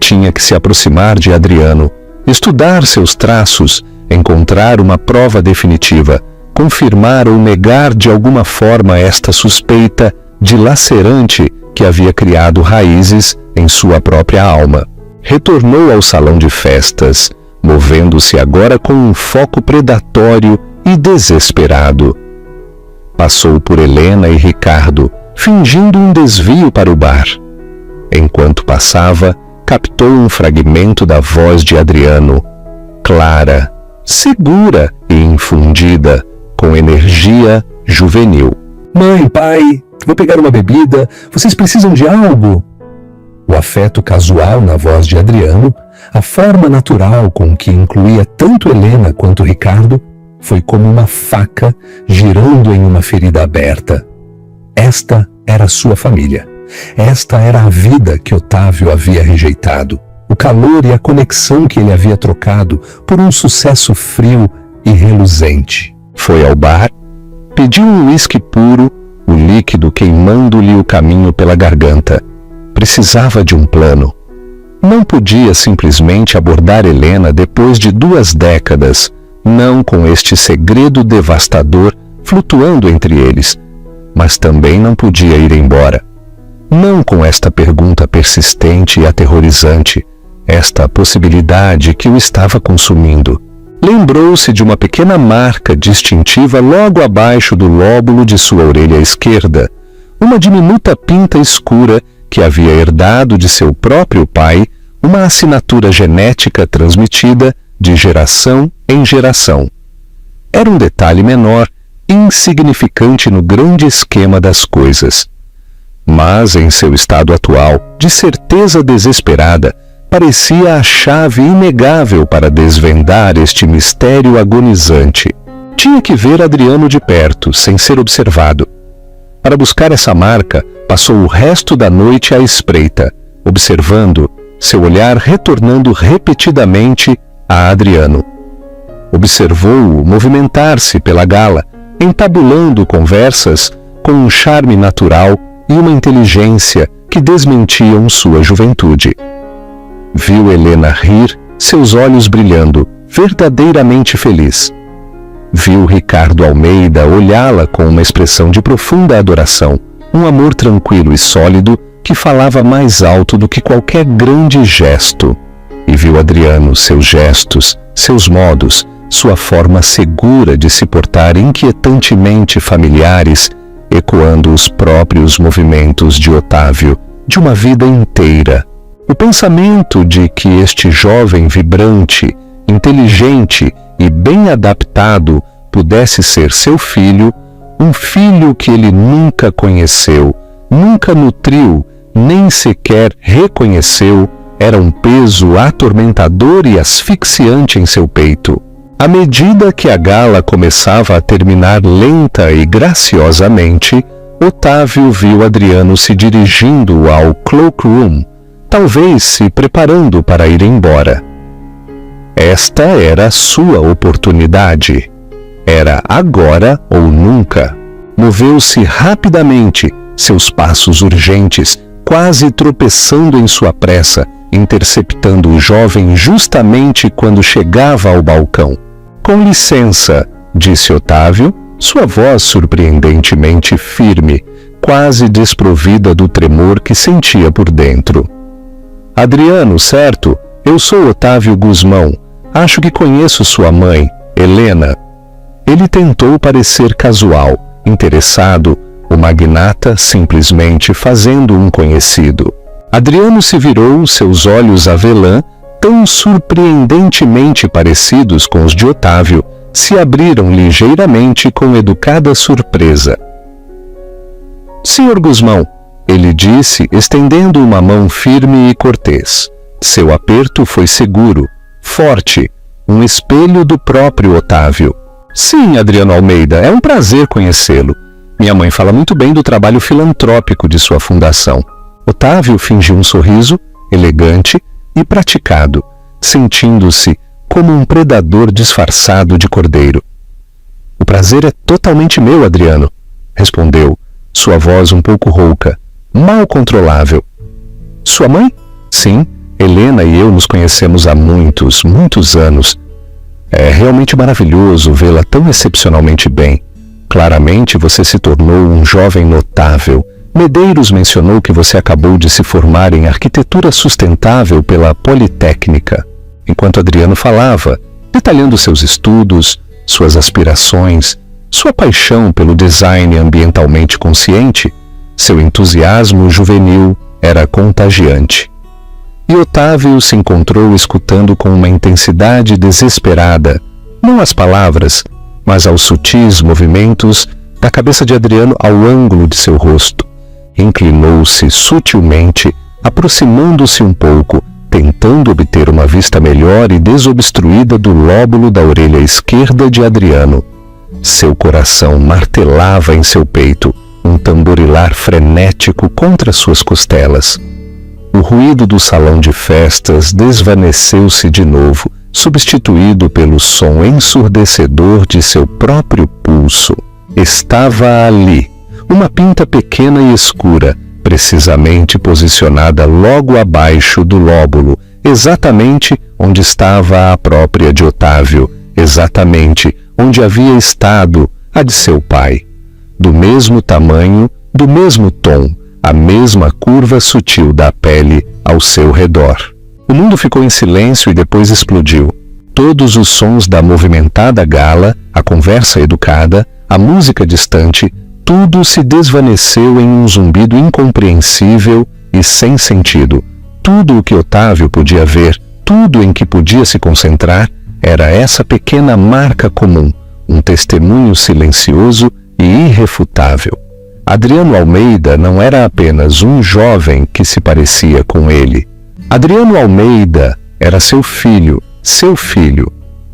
Tinha que se aproximar de Adriano, estudar seus traços, encontrar uma prova definitiva, confirmar ou negar de alguma forma esta suspeita dilacerante que havia criado raízes em sua própria alma. Retornou ao salão de festas, movendo-se agora com um foco predatório e desesperado. Passou por Helena e Ricardo, fingindo um desvio para o bar. Enquanto passava, captou um fragmento da voz de Adriano, clara, segura e infundida, com energia juvenil. Mãe, pai, vou pegar uma bebida, vocês precisam de algo? O afeto casual na voz de Adriano, a forma natural com que incluía tanto Helena quanto Ricardo, foi como uma faca girando em uma ferida aberta. Esta era sua família. Esta era a vida que Otávio havia rejeitado. O calor e a conexão que ele havia trocado por um sucesso frio e reluzente. Foi ao bar, pediu um uísque puro, o líquido queimando-lhe o caminho pela garganta. Precisava de um plano. Não podia simplesmente abordar Helena depois de 2 décadas, não com este segredo devastador flutuando entre eles, mas também não podia ir embora. Não com esta pergunta persistente e aterrorizante, esta possibilidade que o estava consumindo. Lembrou-se de uma pequena marca distintiva logo abaixo do lóbulo de sua orelha esquerda, uma diminuta pinta escura que havia herdado de seu próprio pai, uma assinatura genética transmitida de geração em geração. Era um detalhe menor, insignificante no grande esquema das coisas. Mas, em seu estado atual, de certeza desesperada, parecia a chave inegável para desvendar este mistério agonizante. Tinha que ver Adriano de perto, sem ser observado. Para buscar essa marca, passou o resto da noite à espreita, observando, seu olhar retornando repetidamente a Adriano. Observou-o movimentar-se pela gala, entabulando conversas com um charme natural e uma inteligência que desmentiam sua juventude. Viu Helena rir, seus olhos brilhando, verdadeiramente feliz. Viu Ricardo Almeida olhá-la com uma expressão de profunda adoração, um amor tranquilo e sólido que falava mais alto do que qualquer grande gesto. E viu Adriano, seus gestos, seus modos, sua forma segura de se portar inquietantemente familiares, ecoando os próprios movimentos de Otávio, de uma vida inteira. O pensamento de que este jovem vibrante, inteligente e bem adaptado pudesse ser seu filho, um filho que ele nunca conheceu, nunca nutriu, nem sequer reconheceu, era um peso atormentador e asfixiante em seu peito. À medida que a gala começava a terminar lenta e graciosamente, Otávio viu Adriano se dirigindo ao cloakroom, talvez se preparando para ir embora. Esta era a sua oportunidade. Era agora ou nunca. Moveu-se rapidamente, seus passos urgentes, quase tropeçando em sua pressa, interceptando o jovem justamente quando chegava ao balcão. Com licença, disse Otávio, sua voz surpreendentemente firme, quase desprovida do tremor que sentia por dentro. Adriano, certo? Eu sou Otávio Guzmão. Acho que conheço sua mãe, Helena. Ele tentou parecer casual, interessado, o magnata simplesmente fazendo um conhecido. Adriano se virou, seus olhos avelã, tão surpreendentemente parecidos com os de Otávio, se abriram ligeiramente com educada surpresa. Senhor Guzmão, ele disse, estendendo uma mão firme e cortês. Seu aperto foi seguro, forte, um espelho do próprio Otávio. Sim, Adriano Almeida, é um prazer conhecê-lo. Minha mãe fala muito bem do trabalho filantrópico de sua fundação. Otávio fingiu um sorriso, elegante e praticado, sentindo-se como um predador disfarçado de cordeiro. O prazer é totalmente meu, Adriano, respondeu, sua voz um pouco rouca, mal controlável. Sua mãe? Sim, Helena e eu nos conhecemos há muitos, muitos anos. É realmente maravilhoso vê-la tão excepcionalmente bem. Claramente você se tornou um jovem notável. Medeiros mencionou que você acabou de se formar em arquitetura sustentável pela Politécnica. enquanto Adriano falava, detalhando seus estudos, suas aspirações, sua paixão pelo design ambientalmente consciente. Seu entusiasmo juvenil era contagiante. E Otávio se encontrou escutando com uma intensidade desesperada, não às palavras, mas aos sutis movimentos da cabeça de Adriano ao ângulo de seu rosto. Inclinou-se sutilmente, aproximando-se um pouco, tentando obter uma vista melhor e desobstruída do lóbulo da orelha esquerda de Adriano. Seu coração martelava em seu peito, um tamborilar frenético contra suas costelas. O ruído do salão de festas desvaneceu-se de novo, substituído pelo som ensurdecedor de seu próprio pulso. Estava ali, uma pinta pequena e escura, precisamente posicionada logo abaixo do lóbulo, exatamente onde estava a própria de Otávio, exatamente onde havia estado a de seu pai. Do mesmo tamanho, do mesmo tom, a mesma curva sutil da pele ao seu redor. O mundo ficou em silêncio e depois explodiu. Todos os sons da movimentada gala, a conversa educada, a música distante, tudo se desvaneceu em um zumbido incompreensível e sem sentido. Tudo o que Otávio podia ver, tudo em que podia se concentrar, era essa pequena marca comum, um testemunho silencioso e irrefutável. Adriano Almeida não era apenas um jovem que se parecia com ele. Adriano Almeida era seu filho,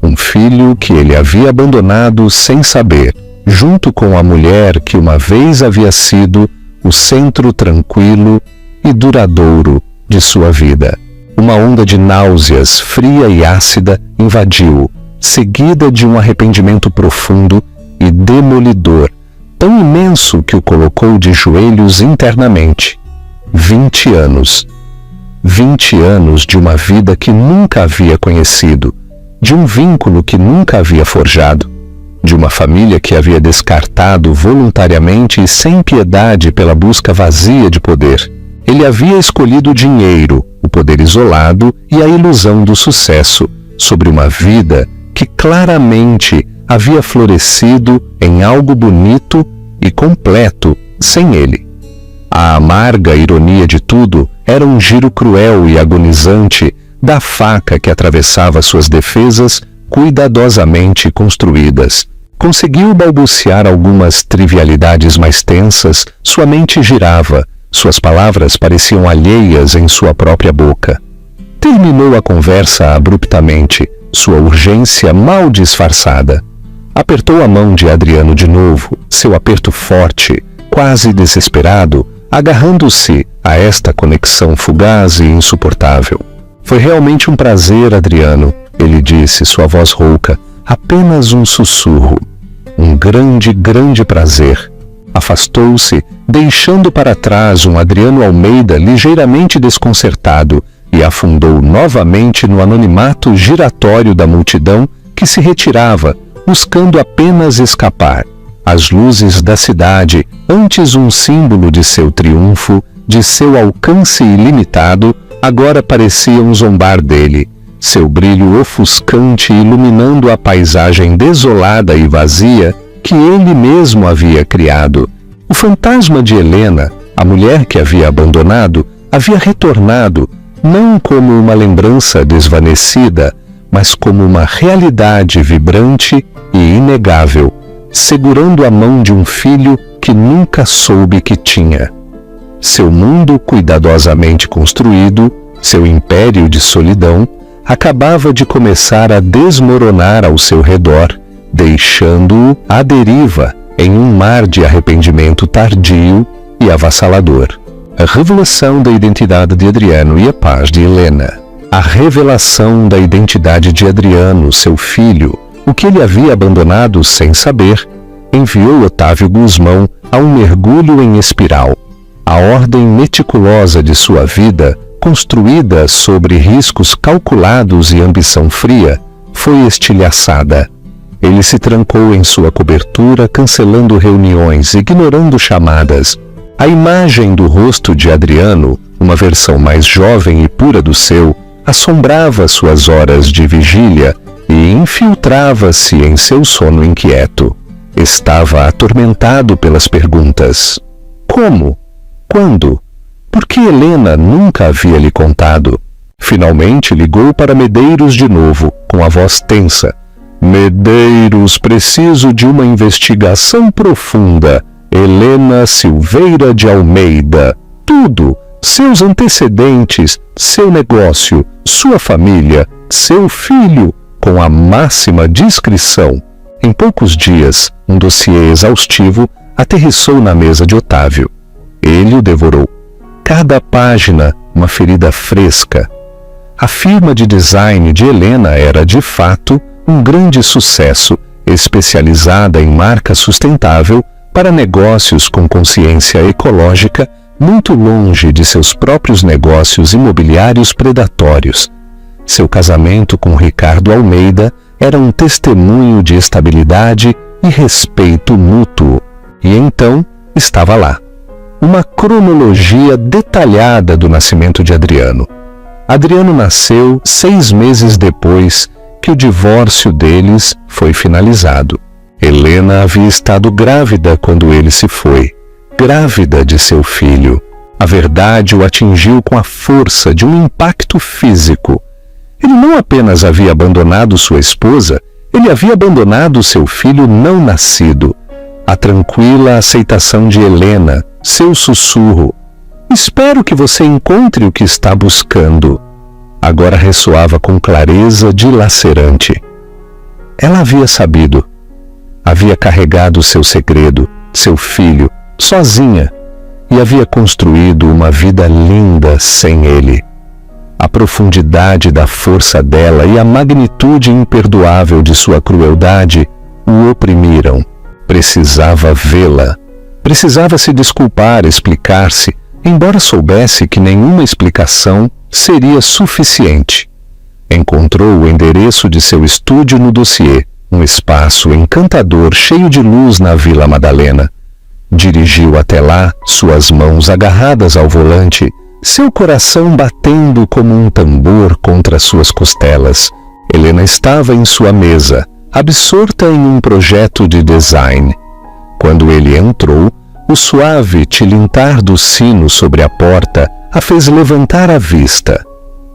um filho que ele havia abandonado sem saber, junto com a mulher que uma vez havia sido o centro tranquilo e duradouro de sua vida. Uma onda de náuseas, fria e ácida, invadiu-o, seguida de um arrependimento profundo e demolidor, tão imenso que o colocou de joelhos internamente. 20 anos. 20 anos de uma vida que nunca havia conhecido, de um vínculo que nunca havia forjado, de uma família que havia descartado voluntariamente e sem piedade pela busca vazia de poder. Ele havia escolhido o dinheiro, o poder isolado e a ilusão do sucesso, sobre uma vida que claramente havia florescido em algo bonito e completo sem ele. A amarga ironia de tudo era um giro cruel e agonizante da faca que atravessava suas defesas cuidadosamente construídas. Conseguiu balbuciar algumas trivialidades mais tensas, sua mente girava, suas palavras pareciam alheias em sua própria boca. Terminou a conversa abruptamente, sua urgência mal disfarçada. Apertou a mão de Adriano de novo, seu aperto forte, quase desesperado, agarrando-se a esta conexão fugaz e insuportável. Foi realmente um prazer, Adriano, ele disse, sua voz rouca, apenas um sussurro. Um grande, grande prazer. Afastou-se, deixando para trás um Adriano Almeida ligeiramente desconcertado e afundou novamente no anonimato giratório da multidão que se retirava, buscando apenas escapar. As luzes da cidade, antes um símbolo de seu triunfo, de seu alcance ilimitado, agora pareciam zombar dele, seu brilho ofuscante iluminando a paisagem desolada e vazia que ele mesmo havia criado. O fantasma de Helena, a mulher que havia abandonado, havia retornado, não como uma lembrança desvanecida, mas como uma realidade vibrante e inegável, segurando a mão de um filho que nunca soube que tinha. Seu mundo cuidadosamente construído, seu império de solidão, acabava de começar a desmoronar ao seu redor, deixando-o à deriva em um mar de arrependimento tardio e avassalador. A revelação da identidade de Adriano e a paz de Helena. A revelação da identidade de Adriano, seu filho, o que ele havia abandonado sem saber, enviou Otávio Guzmão a um mergulho em espiral. A ordem meticulosa de sua vida, construída sobre riscos calculados e ambição fria, foi estilhaçada. Ele se trancou em sua cobertura, cancelando reuniões, ignorando chamadas. A imagem do rosto de Adriano, uma versão mais jovem e pura do seu, assombrava suas horas de vigília e infiltrava-se em seu sono inquieto. Estava atormentado pelas perguntas. Como? Quando? Por que Helena nunca havia lhe contado? Finalmente ligou para Medeiros de novo, com a voz tensa. Medeiros, preciso de uma investigação profunda. Helena Silveira de Almeida. Tudo. Seus antecedentes, seu negócio, sua família, seu filho, com a máxima discrição. Em poucos dias, um dossiê exaustivo aterrissou na mesa de Otávio. Ele o devorou. Cada página, uma ferida fresca. A firma de design de Helena era, de fato, um grande sucesso, especializada em marca sustentável para negócios com consciência ecológica, muito longe de seus próprios negócios imobiliários predatórios. Seu casamento com Ricardo Almeida era um testemunho de estabilidade e respeito mútuo. E então estava lá, uma cronologia detalhada do nascimento de Adriano. Adriano nasceu 6 meses depois que o divórcio deles foi finalizado. Helena havia estado grávida quando ele se foi, grávida de seu filho. A verdade o atingiu com a força de um impacto físico. Ele não apenas havia abandonado sua esposa, ele havia abandonado seu filho não nascido. A tranquila aceitação de Helena, seu sussurro. Espero que você encontre o que está buscando. Agora ressoava com clareza dilacerante. Ela havia sabido. Havia carregado seu segredo, seu filho, sozinha, e havia construído uma vida linda sem ele. A profundidade da força dela e a magnitude imperdoável de sua crueldade o oprimiram. Precisava vê-la. Precisava se desculpar, explicar-se, embora soubesse que nenhuma explicação seria suficiente. Encontrou o endereço de seu estúdio no dossiê, um espaço encantador cheio de luz na Vila Madalena. Dirigiu até lá, suas mãos agarradas ao volante, seu coração batendo como um tambor contra suas costelas. Helena estava em sua mesa, absorta em um projeto de design. Quando ele entrou, o suave tilintar do sino sobre a porta a fez levantar a vista.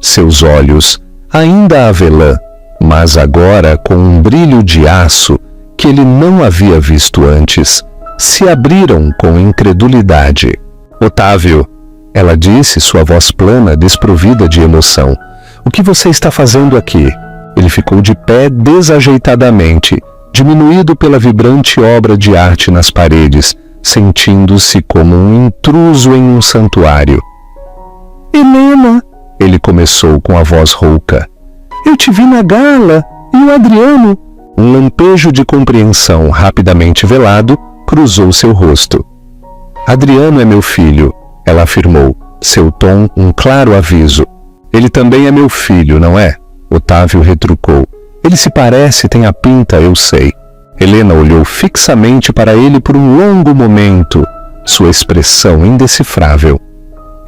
Seus olhos, ainda avelã, mas agora com um brilho de aço que ele não havia visto antes, se abriram com incredulidade. Otávio, ela disse, sua voz plana, desprovida de emoção. O que você está fazendo aqui? Ele ficou de pé desajeitadamente, diminuído pela vibrante obra de arte nas paredes, sentindo-se como um intruso em um santuário. Helena, ele começou com a voz rouca. Eu te vi na gala, e o Adriano. Um lampejo de compreensão rapidamente velado cruzou seu rosto. Adriano é meu filho, ela afirmou, seu tom um claro aviso. Ele também é meu filho, não é? Otávio retrucou. Ele se parece, tem a pinta, eu sei. Helena olhou fixamente para ele por um longo momento, sua expressão indecifrável.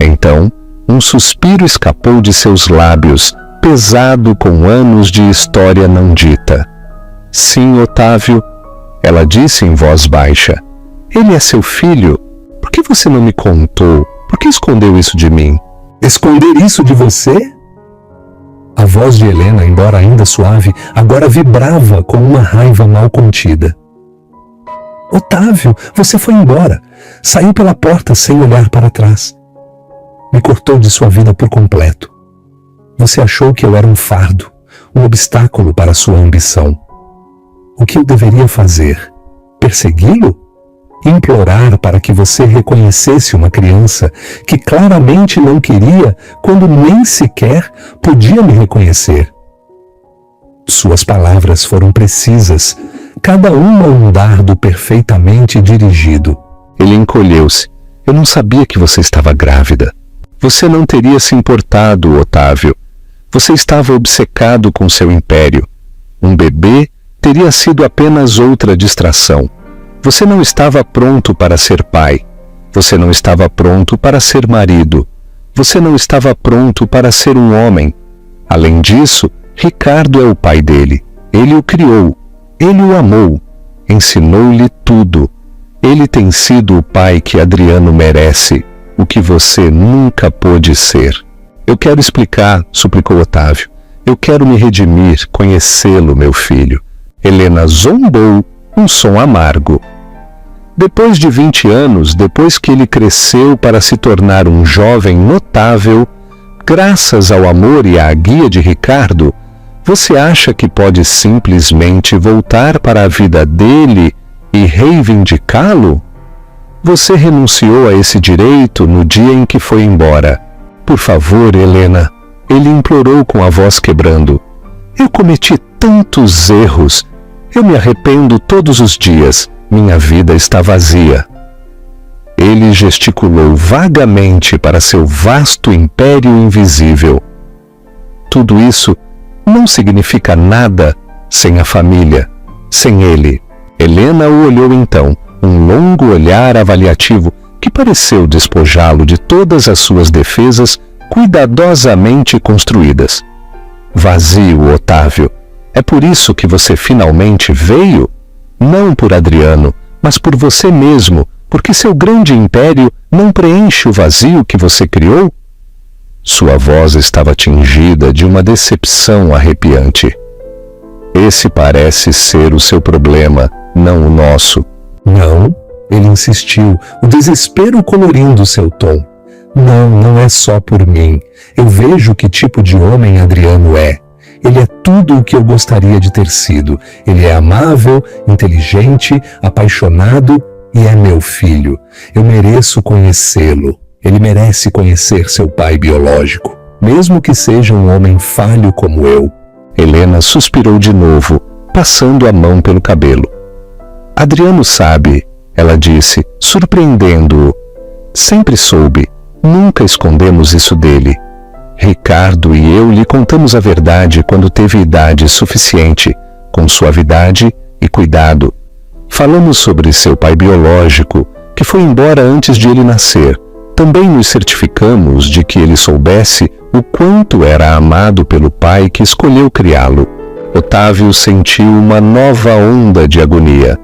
Então, um suspiro escapou de seus lábios, pesado com anos de história não dita. Sim, Otávio, ela disse em voz baixa. Ele é seu filho? Por que você não me contou? Por que escondeu isso de mim? Esconder isso de você? A voz de Helena, embora ainda suave, agora vibrava com uma raiva mal contida. Otávio, você foi embora. Saiu pela porta sem olhar para trás. Me cortou de sua vida por completo. Você achou que eu era um fardo, um obstáculo para sua ambição. O que eu deveria fazer? Persegui-lo? Implorar para que você reconhecesse uma criança que claramente não queria quando nem sequer podia me reconhecer. Suas palavras foram precisas, cada uma um dardo perfeitamente dirigido. Ele encolheu-se. Eu não sabia que você estava grávida. Você não teria se importado, Otávio. Você estava obcecado com seu império. Um bebê teria sido apenas outra distração. Você não estava pronto para ser pai. Você não estava pronto para ser marido. Você não estava pronto para ser um homem. Além disso, Ricardo é o pai dele. Ele o criou, ele o amou, ensinou-lhe tudo. Ele tem sido o pai que Adriano merece, o que você nunca pôde ser. Eu quero explicar, suplicou Otávio. Eu quero me redimir, conhecê-lo, meu filho. Helena zombou, um som amargo. Depois de 20 anos, depois que ele cresceu para se tornar um jovem notável, graças ao amor e à guia de Ricardo, você acha que pode simplesmente voltar para a vida dele e reivindicá-lo? Você renunciou a esse direito no dia em que foi embora. Por favor, Helena, ele implorou com a voz quebrando. Eu cometi tantos erros. Eu me arrependo todos os dias. Minha vida está vazia. Ele gesticulou vagamente para seu vasto império invisível. Tudo isso não significa nada sem a família, sem ele. Helena o olhou então, um longo olhar avaliativo que pareceu despojá-lo de todas as suas defesas cuidadosamente construídas. Vazio, Otávio. É por isso que você finalmente veio? Não por Adriano, mas por você mesmo, porque seu grande império não preenche o vazio que você criou? Sua voz estava tingida de uma decepção arrepiante. Esse parece ser o seu problema, não o nosso. Não, ele insistiu, o desespero colorindo seu tom. Não é só por mim. Eu vejo que tipo de homem Adriano é. Ele é tudo o que eu gostaria de ter sido. Ele é amável, inteligente, apaixonado e é meu filho. Eu mereço conhecê-lo. Ele merece conhecer seu pai biológico, mesmo que seja um homem falho como eu. Helena suspirou de novo, passando a mão pelo cabelo. Adriano sabe, ela disse, surpreendendo-o. Sempre soube, nunca escondemos isso dele. Ricardo e eu lhe contamos a verdade quando teve idade suficiente, com suavidade e cuidado. Falamos sobre seu pai biológico, que foi embora antes de ele nascer. Também nos certificamos de que ele soubesse o quanto era amado pelo pai que escolheu criá-lo. Otávio sentiu uma nova onda de agonia.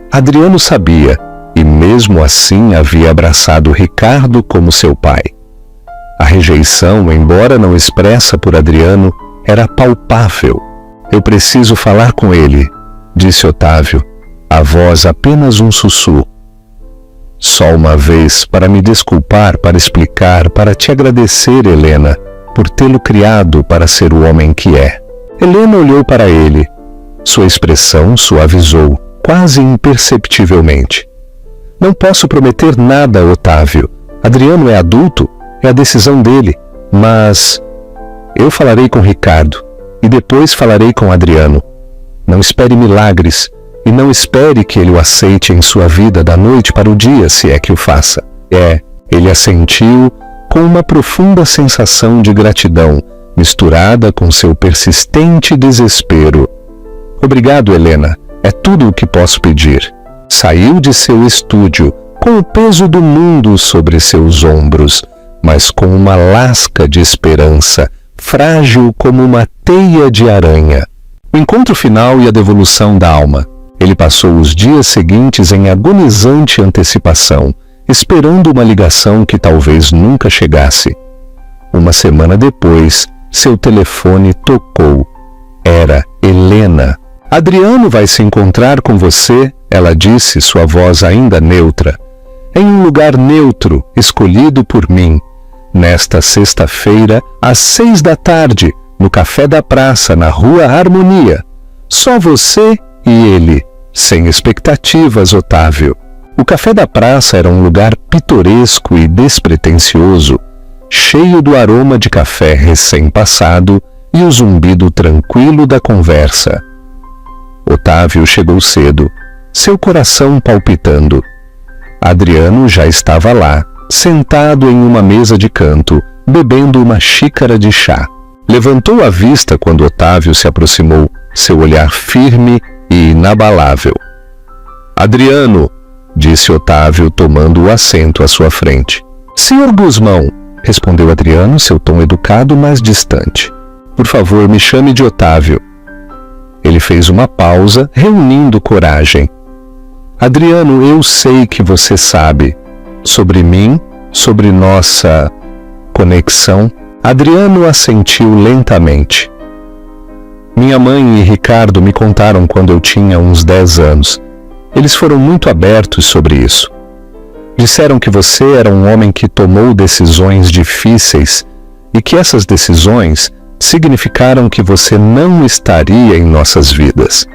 Adriano sabia, e mesmo assim havia abraçado Ricardo como seu pai. A rejeição, embora não expressa por Adriano, era palpável. Eu preciso falar com ele, disse Otávio, a voz apenas um sussurro. Só uma vez para me desculpar, para explicar, para te agradecer, Helena, por tê-lo criado para ser o homem que é. Helena olhou para ele. Sua expressão suavizou, quase imperceptivelmente. Não posso prometer nada, Otávio. Adriano é adulto, é a decisão dele, mas eu falarei com Ricardo e depois falarei com Adriano. Não espere milagres e não espere que ele o aceite em sua vida da noite para o dia, se é que o faça. Ele assentiu com uma profunda sensação de gratidão, misturada com seu persistente desespero. Obrigado, Helena, é tudo o que posso pedir. Saiu de seu estúdio com o peso do mundo sobre seus ombros, mas com uma lasca de esperança, frágil como uma teia de aranha. O encontro final e a devolução da alma. Ele passou os dias seguintes em agonizante antecipação, esperando uma ligação que talvez nunca chegasse. Uma semana depois, seu telefone tocou. Era Helena. Adriano vai se encontrar com você, ela disse, sua voz ainda neutra. Em um lugar neutro, escolhido por mim. Nesta sexta-feira, às 6 da tarde, no Café da Praça, na Rua Harmonia. Só você e ele, sem expectativas, Otávio. O Café da Praça era um lugar pitoresco e despretensioso, cheio do aroma de café recém-passado e o zumbido tranquilo da conversa. Otávio chegou cedo, seu coração palpitando. Adriano já estava lá, sentado em uma mesa de canto, bebendo uma xícara de chá. Levantou a vista quando Otávio se aproximou, seu olhar firme e inabalável. Adriano, disse Otávio, tomando o assento à sua frente. Senhor Gusmão, respondeu Adriano, seu tom educado, mas distante. Por favor, me chame de Otávio. Ele fez uma pausa, reunindo coragem. Adriano, eu sei que você sabe. Sobre mim, sobre nossa conexão. Adriano assentiu lentamente. Minha mãe e Ricardo me contaram quando eu tinha uns 10 anos. Eles foram muito abertos sobre isso. Disseram que você era um homem que tomou decisões difíceis e que essas decisões significaram que você não estaria em nossas vidas.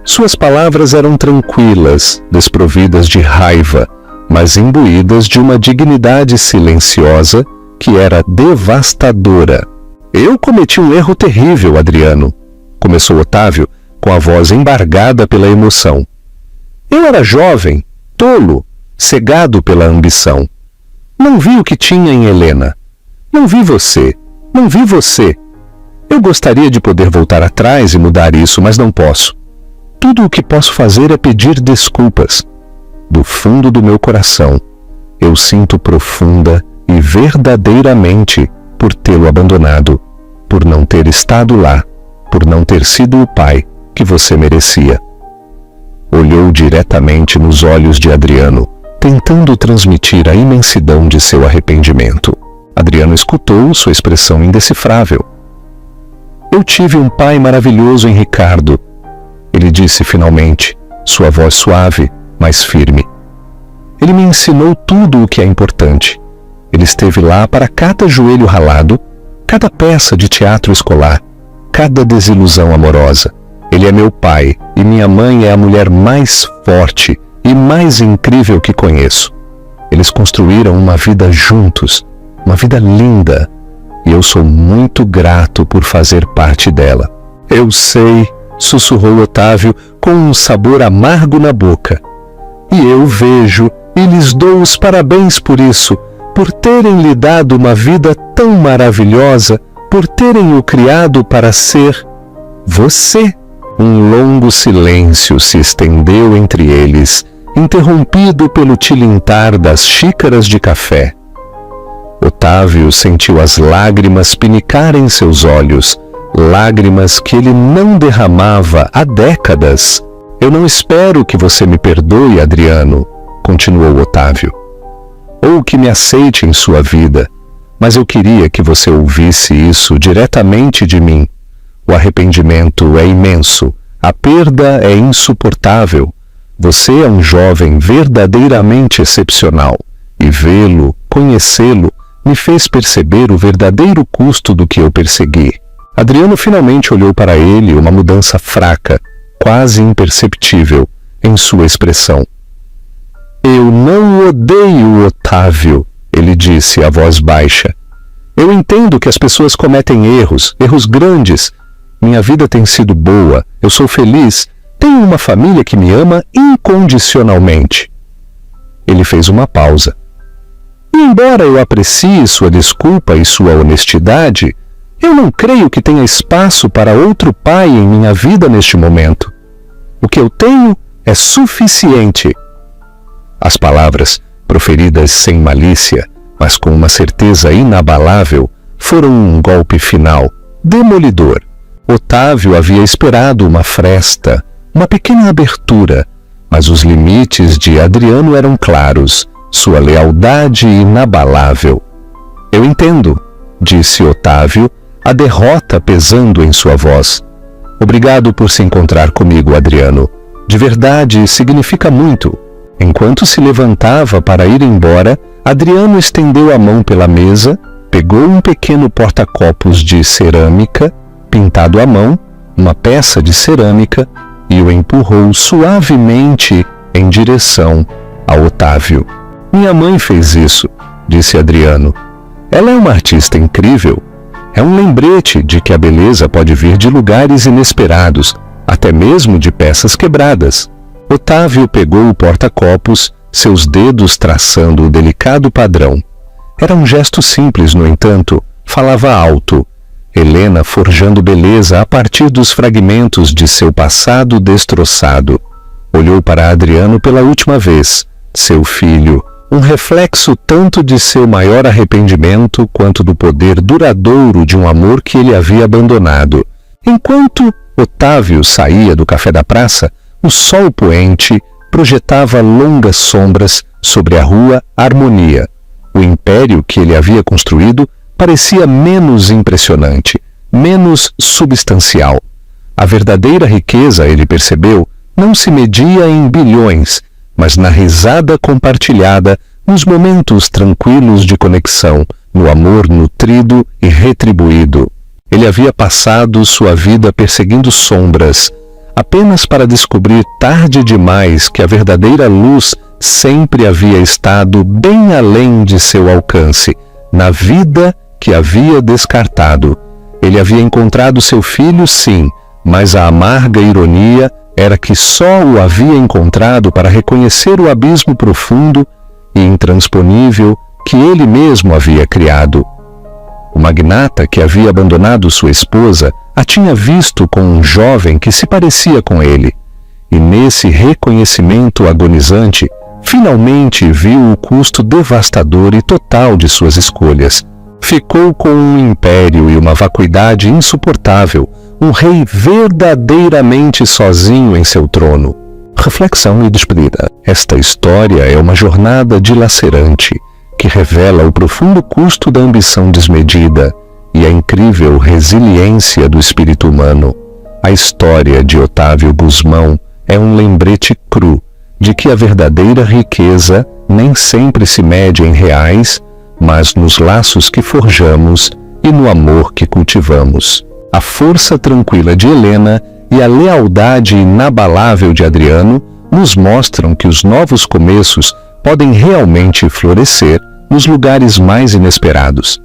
Suas palavras eram tranquilas, desprovidas de raiva, mas imbuídas de uma dignidade silenciosa que era devastadora. Eu cometi um erro terrível, Adriano, começou Otávio com a voz embargada pela emoção. Eu era jovem, tolo, cegado pela ambição. Não vi o que tinha em Helena. Não vi você. Não vi você. Eu gostaria de poder voltar atrás e mudar isso, mas não posso. Tudo o que posso fazer é pedir desculpas. Do fundo do meu coração, eu sinto profunda e verdadeiramente por tê-lo abandonado, por não ter estado lá, por não ter sido o pai que você merecia. Olhou diretamente nos olhos de Adriano, tentando transmitir a imensidão de seu arrependimento. Adriano escutou sua expressão indecifrável. Eu tive um pai maravilhoso em Ricardo, ele disse finalmente, sua voz suave, mas firme. Ele me ensinou tudo o que é importante. Ele esteve lá para cada joelho ralado, cada peça de teatro escolar, cada desilusão amorosa. Ele é meu pai e minha mãe é a mulher mais forte e mais incrível que conheço. Eles construíram uma vida juntos, uma vida linda, e eu sou muito grato por fazer parte dela. Eu sei, sussurrou Otávio com um sabor amargo na boca. E eu vejo e lhes dou os parabéns por isso, por terem lhe dado uma vida tão maravilhosa, por terem o criado para ser você. Um longo silêncio se estendeu entre eles, interrompido pelo tilintar das xícaras de café. Otávio sentiu as lágrimas pinicar em seus olhos, lágrimas que ele não derramava há décadas. Eu não espero que você me perdoe, Adriano, continuou Otávio, ou que me aceite em sua vida, mas eu queria que você ouvisse isso diretamente de mim. O arrependimento é imenso, a perda é insuportável. Você é um jovem verdadeiramente excepcional, e vê-lo, conhecê-lo, me fez perceber o verdadeiro custo do que eu persegui. Adriano finalmente olhou para ele, uma mudança fraca, quase imperceptível, em sua expressão. Eu não o odeio, Otávio, ele disse a voz baixa. Eu entendo que as pessoas cometem erros, erros grandes. Minha vida tem sido boa, eu sou feliz, tenho uma família que me ama incondicionalmente. Ele fez uma pausa. E embora eu aprecie sua desculpa e sua honestidade, eu não creio que tenha espaço para outro pai em minha vida neste momento. O que eu tenho é suficiente. As palavras, proferidas sem malícia, mas com uma certeza inabalável, foram um golpe final, demolidor. Otávio havia esperado uma fresta, uma pequena abertura, mas os limites de Adriano eram claros, sua lealdade inabalável. Eu entendo, disse Otávio, a derrota pesando em sua voz. Obrigado por se encontrar comigo, Adriano. De verdade, significa muito. Enquanto se levantava para ir embora, Adriano estendeu a mão pela mesa, pegou um pequeno porta-copos de cerâmica, pintado à mão, uma peça de cerâmica, e o empurrou suavemente em direção a Otávio. Minha mãe fez isso, disse Adriano. Ela é uma artista incrível. É um lembrete de que a beleza pode vir de lugares inesperados, até mesmo de peças quebradas. Otávio pegou o porta-copos, seus dedos traçando o delicado padrão. Era um gesto simples, no entanto, falava alto. Helena forjando beleza a partir dos fragmentos de seu passado destroçado. Olhou para Adriano pela última vez, seu filho, um reflexo tanto de seu maior arrependimento quanto do poder duradouro de um amor que ele havia abandonado. Enquanto Otávio saía do café da praça, o sol poente projetava longas sombras sobre a rua Harmonia. O império que ele havia construído parecia menos impressionante, menos substancial. A verdadeira riqueza, ele percebeu, não se media em bilhões, mas na risada compartilhada, nos momentos tranquilos de conexão, no amor nutrido e retribuído. Ele havia passado sua vida perseguindo sombras, apenas para descobrir tarde demais que a verdadeira luz sempre havia estado bem além de seu alcance, na vida que havia descartado. Ele havia encontrado seu filho, sim, mas a amarga ironia era que só o havia encontrado para reconhecer o abismo profundo e intransponível que ele mesmo havia criado. O magnata que havia abandonado sua esposa a tinha visto com um jovem que se parecia com ele, e nesse reconhecimento agonizante, finalmente viu o custo devastador e total de suas escolhas. Ficou com um império e uma vacuidade insuportável, um rei verdadeiramente sozinho em seu trono. Reflexão e despedida. Esta história é uma jornada dilacerante, que revela o profundo custo da ambição desmedida e a incrível resiliência do espírito humano. A história de Otávio Gusmão é um lembrete cru de que a verdadeira riqueza nem sempre se mede em reais, mas nos laços que forjamos e no amor que cultivamos. A força tranquila de Helena e a lealdade inabalável de Adriano nos mostram que os novos começos podem realmente florescer nos lugares mais inesperados.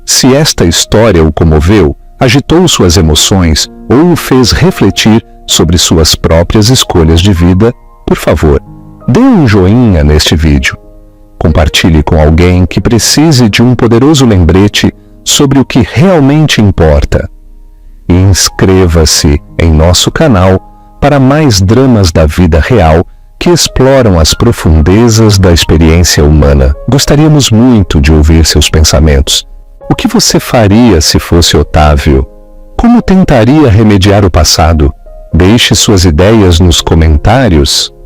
Se esta história o comoveu, agitou suas emoções ou o fez refletir sobre suas próprias escolhas de vida, por favor, dê um joinha neste vídeo. Compartilhe com alguém que precise de um poderoso lembrete sobre o que realmente importa. E inscreva-se em nosso canal para mais dramas da vida real que exploram as profundezas da experiência humana. Gostaríamos muito de ouvir seus pensamentos. O que você faria se fosse Otávio? Como tentaria remediar o passado? Deixe suas ideias nos comentários.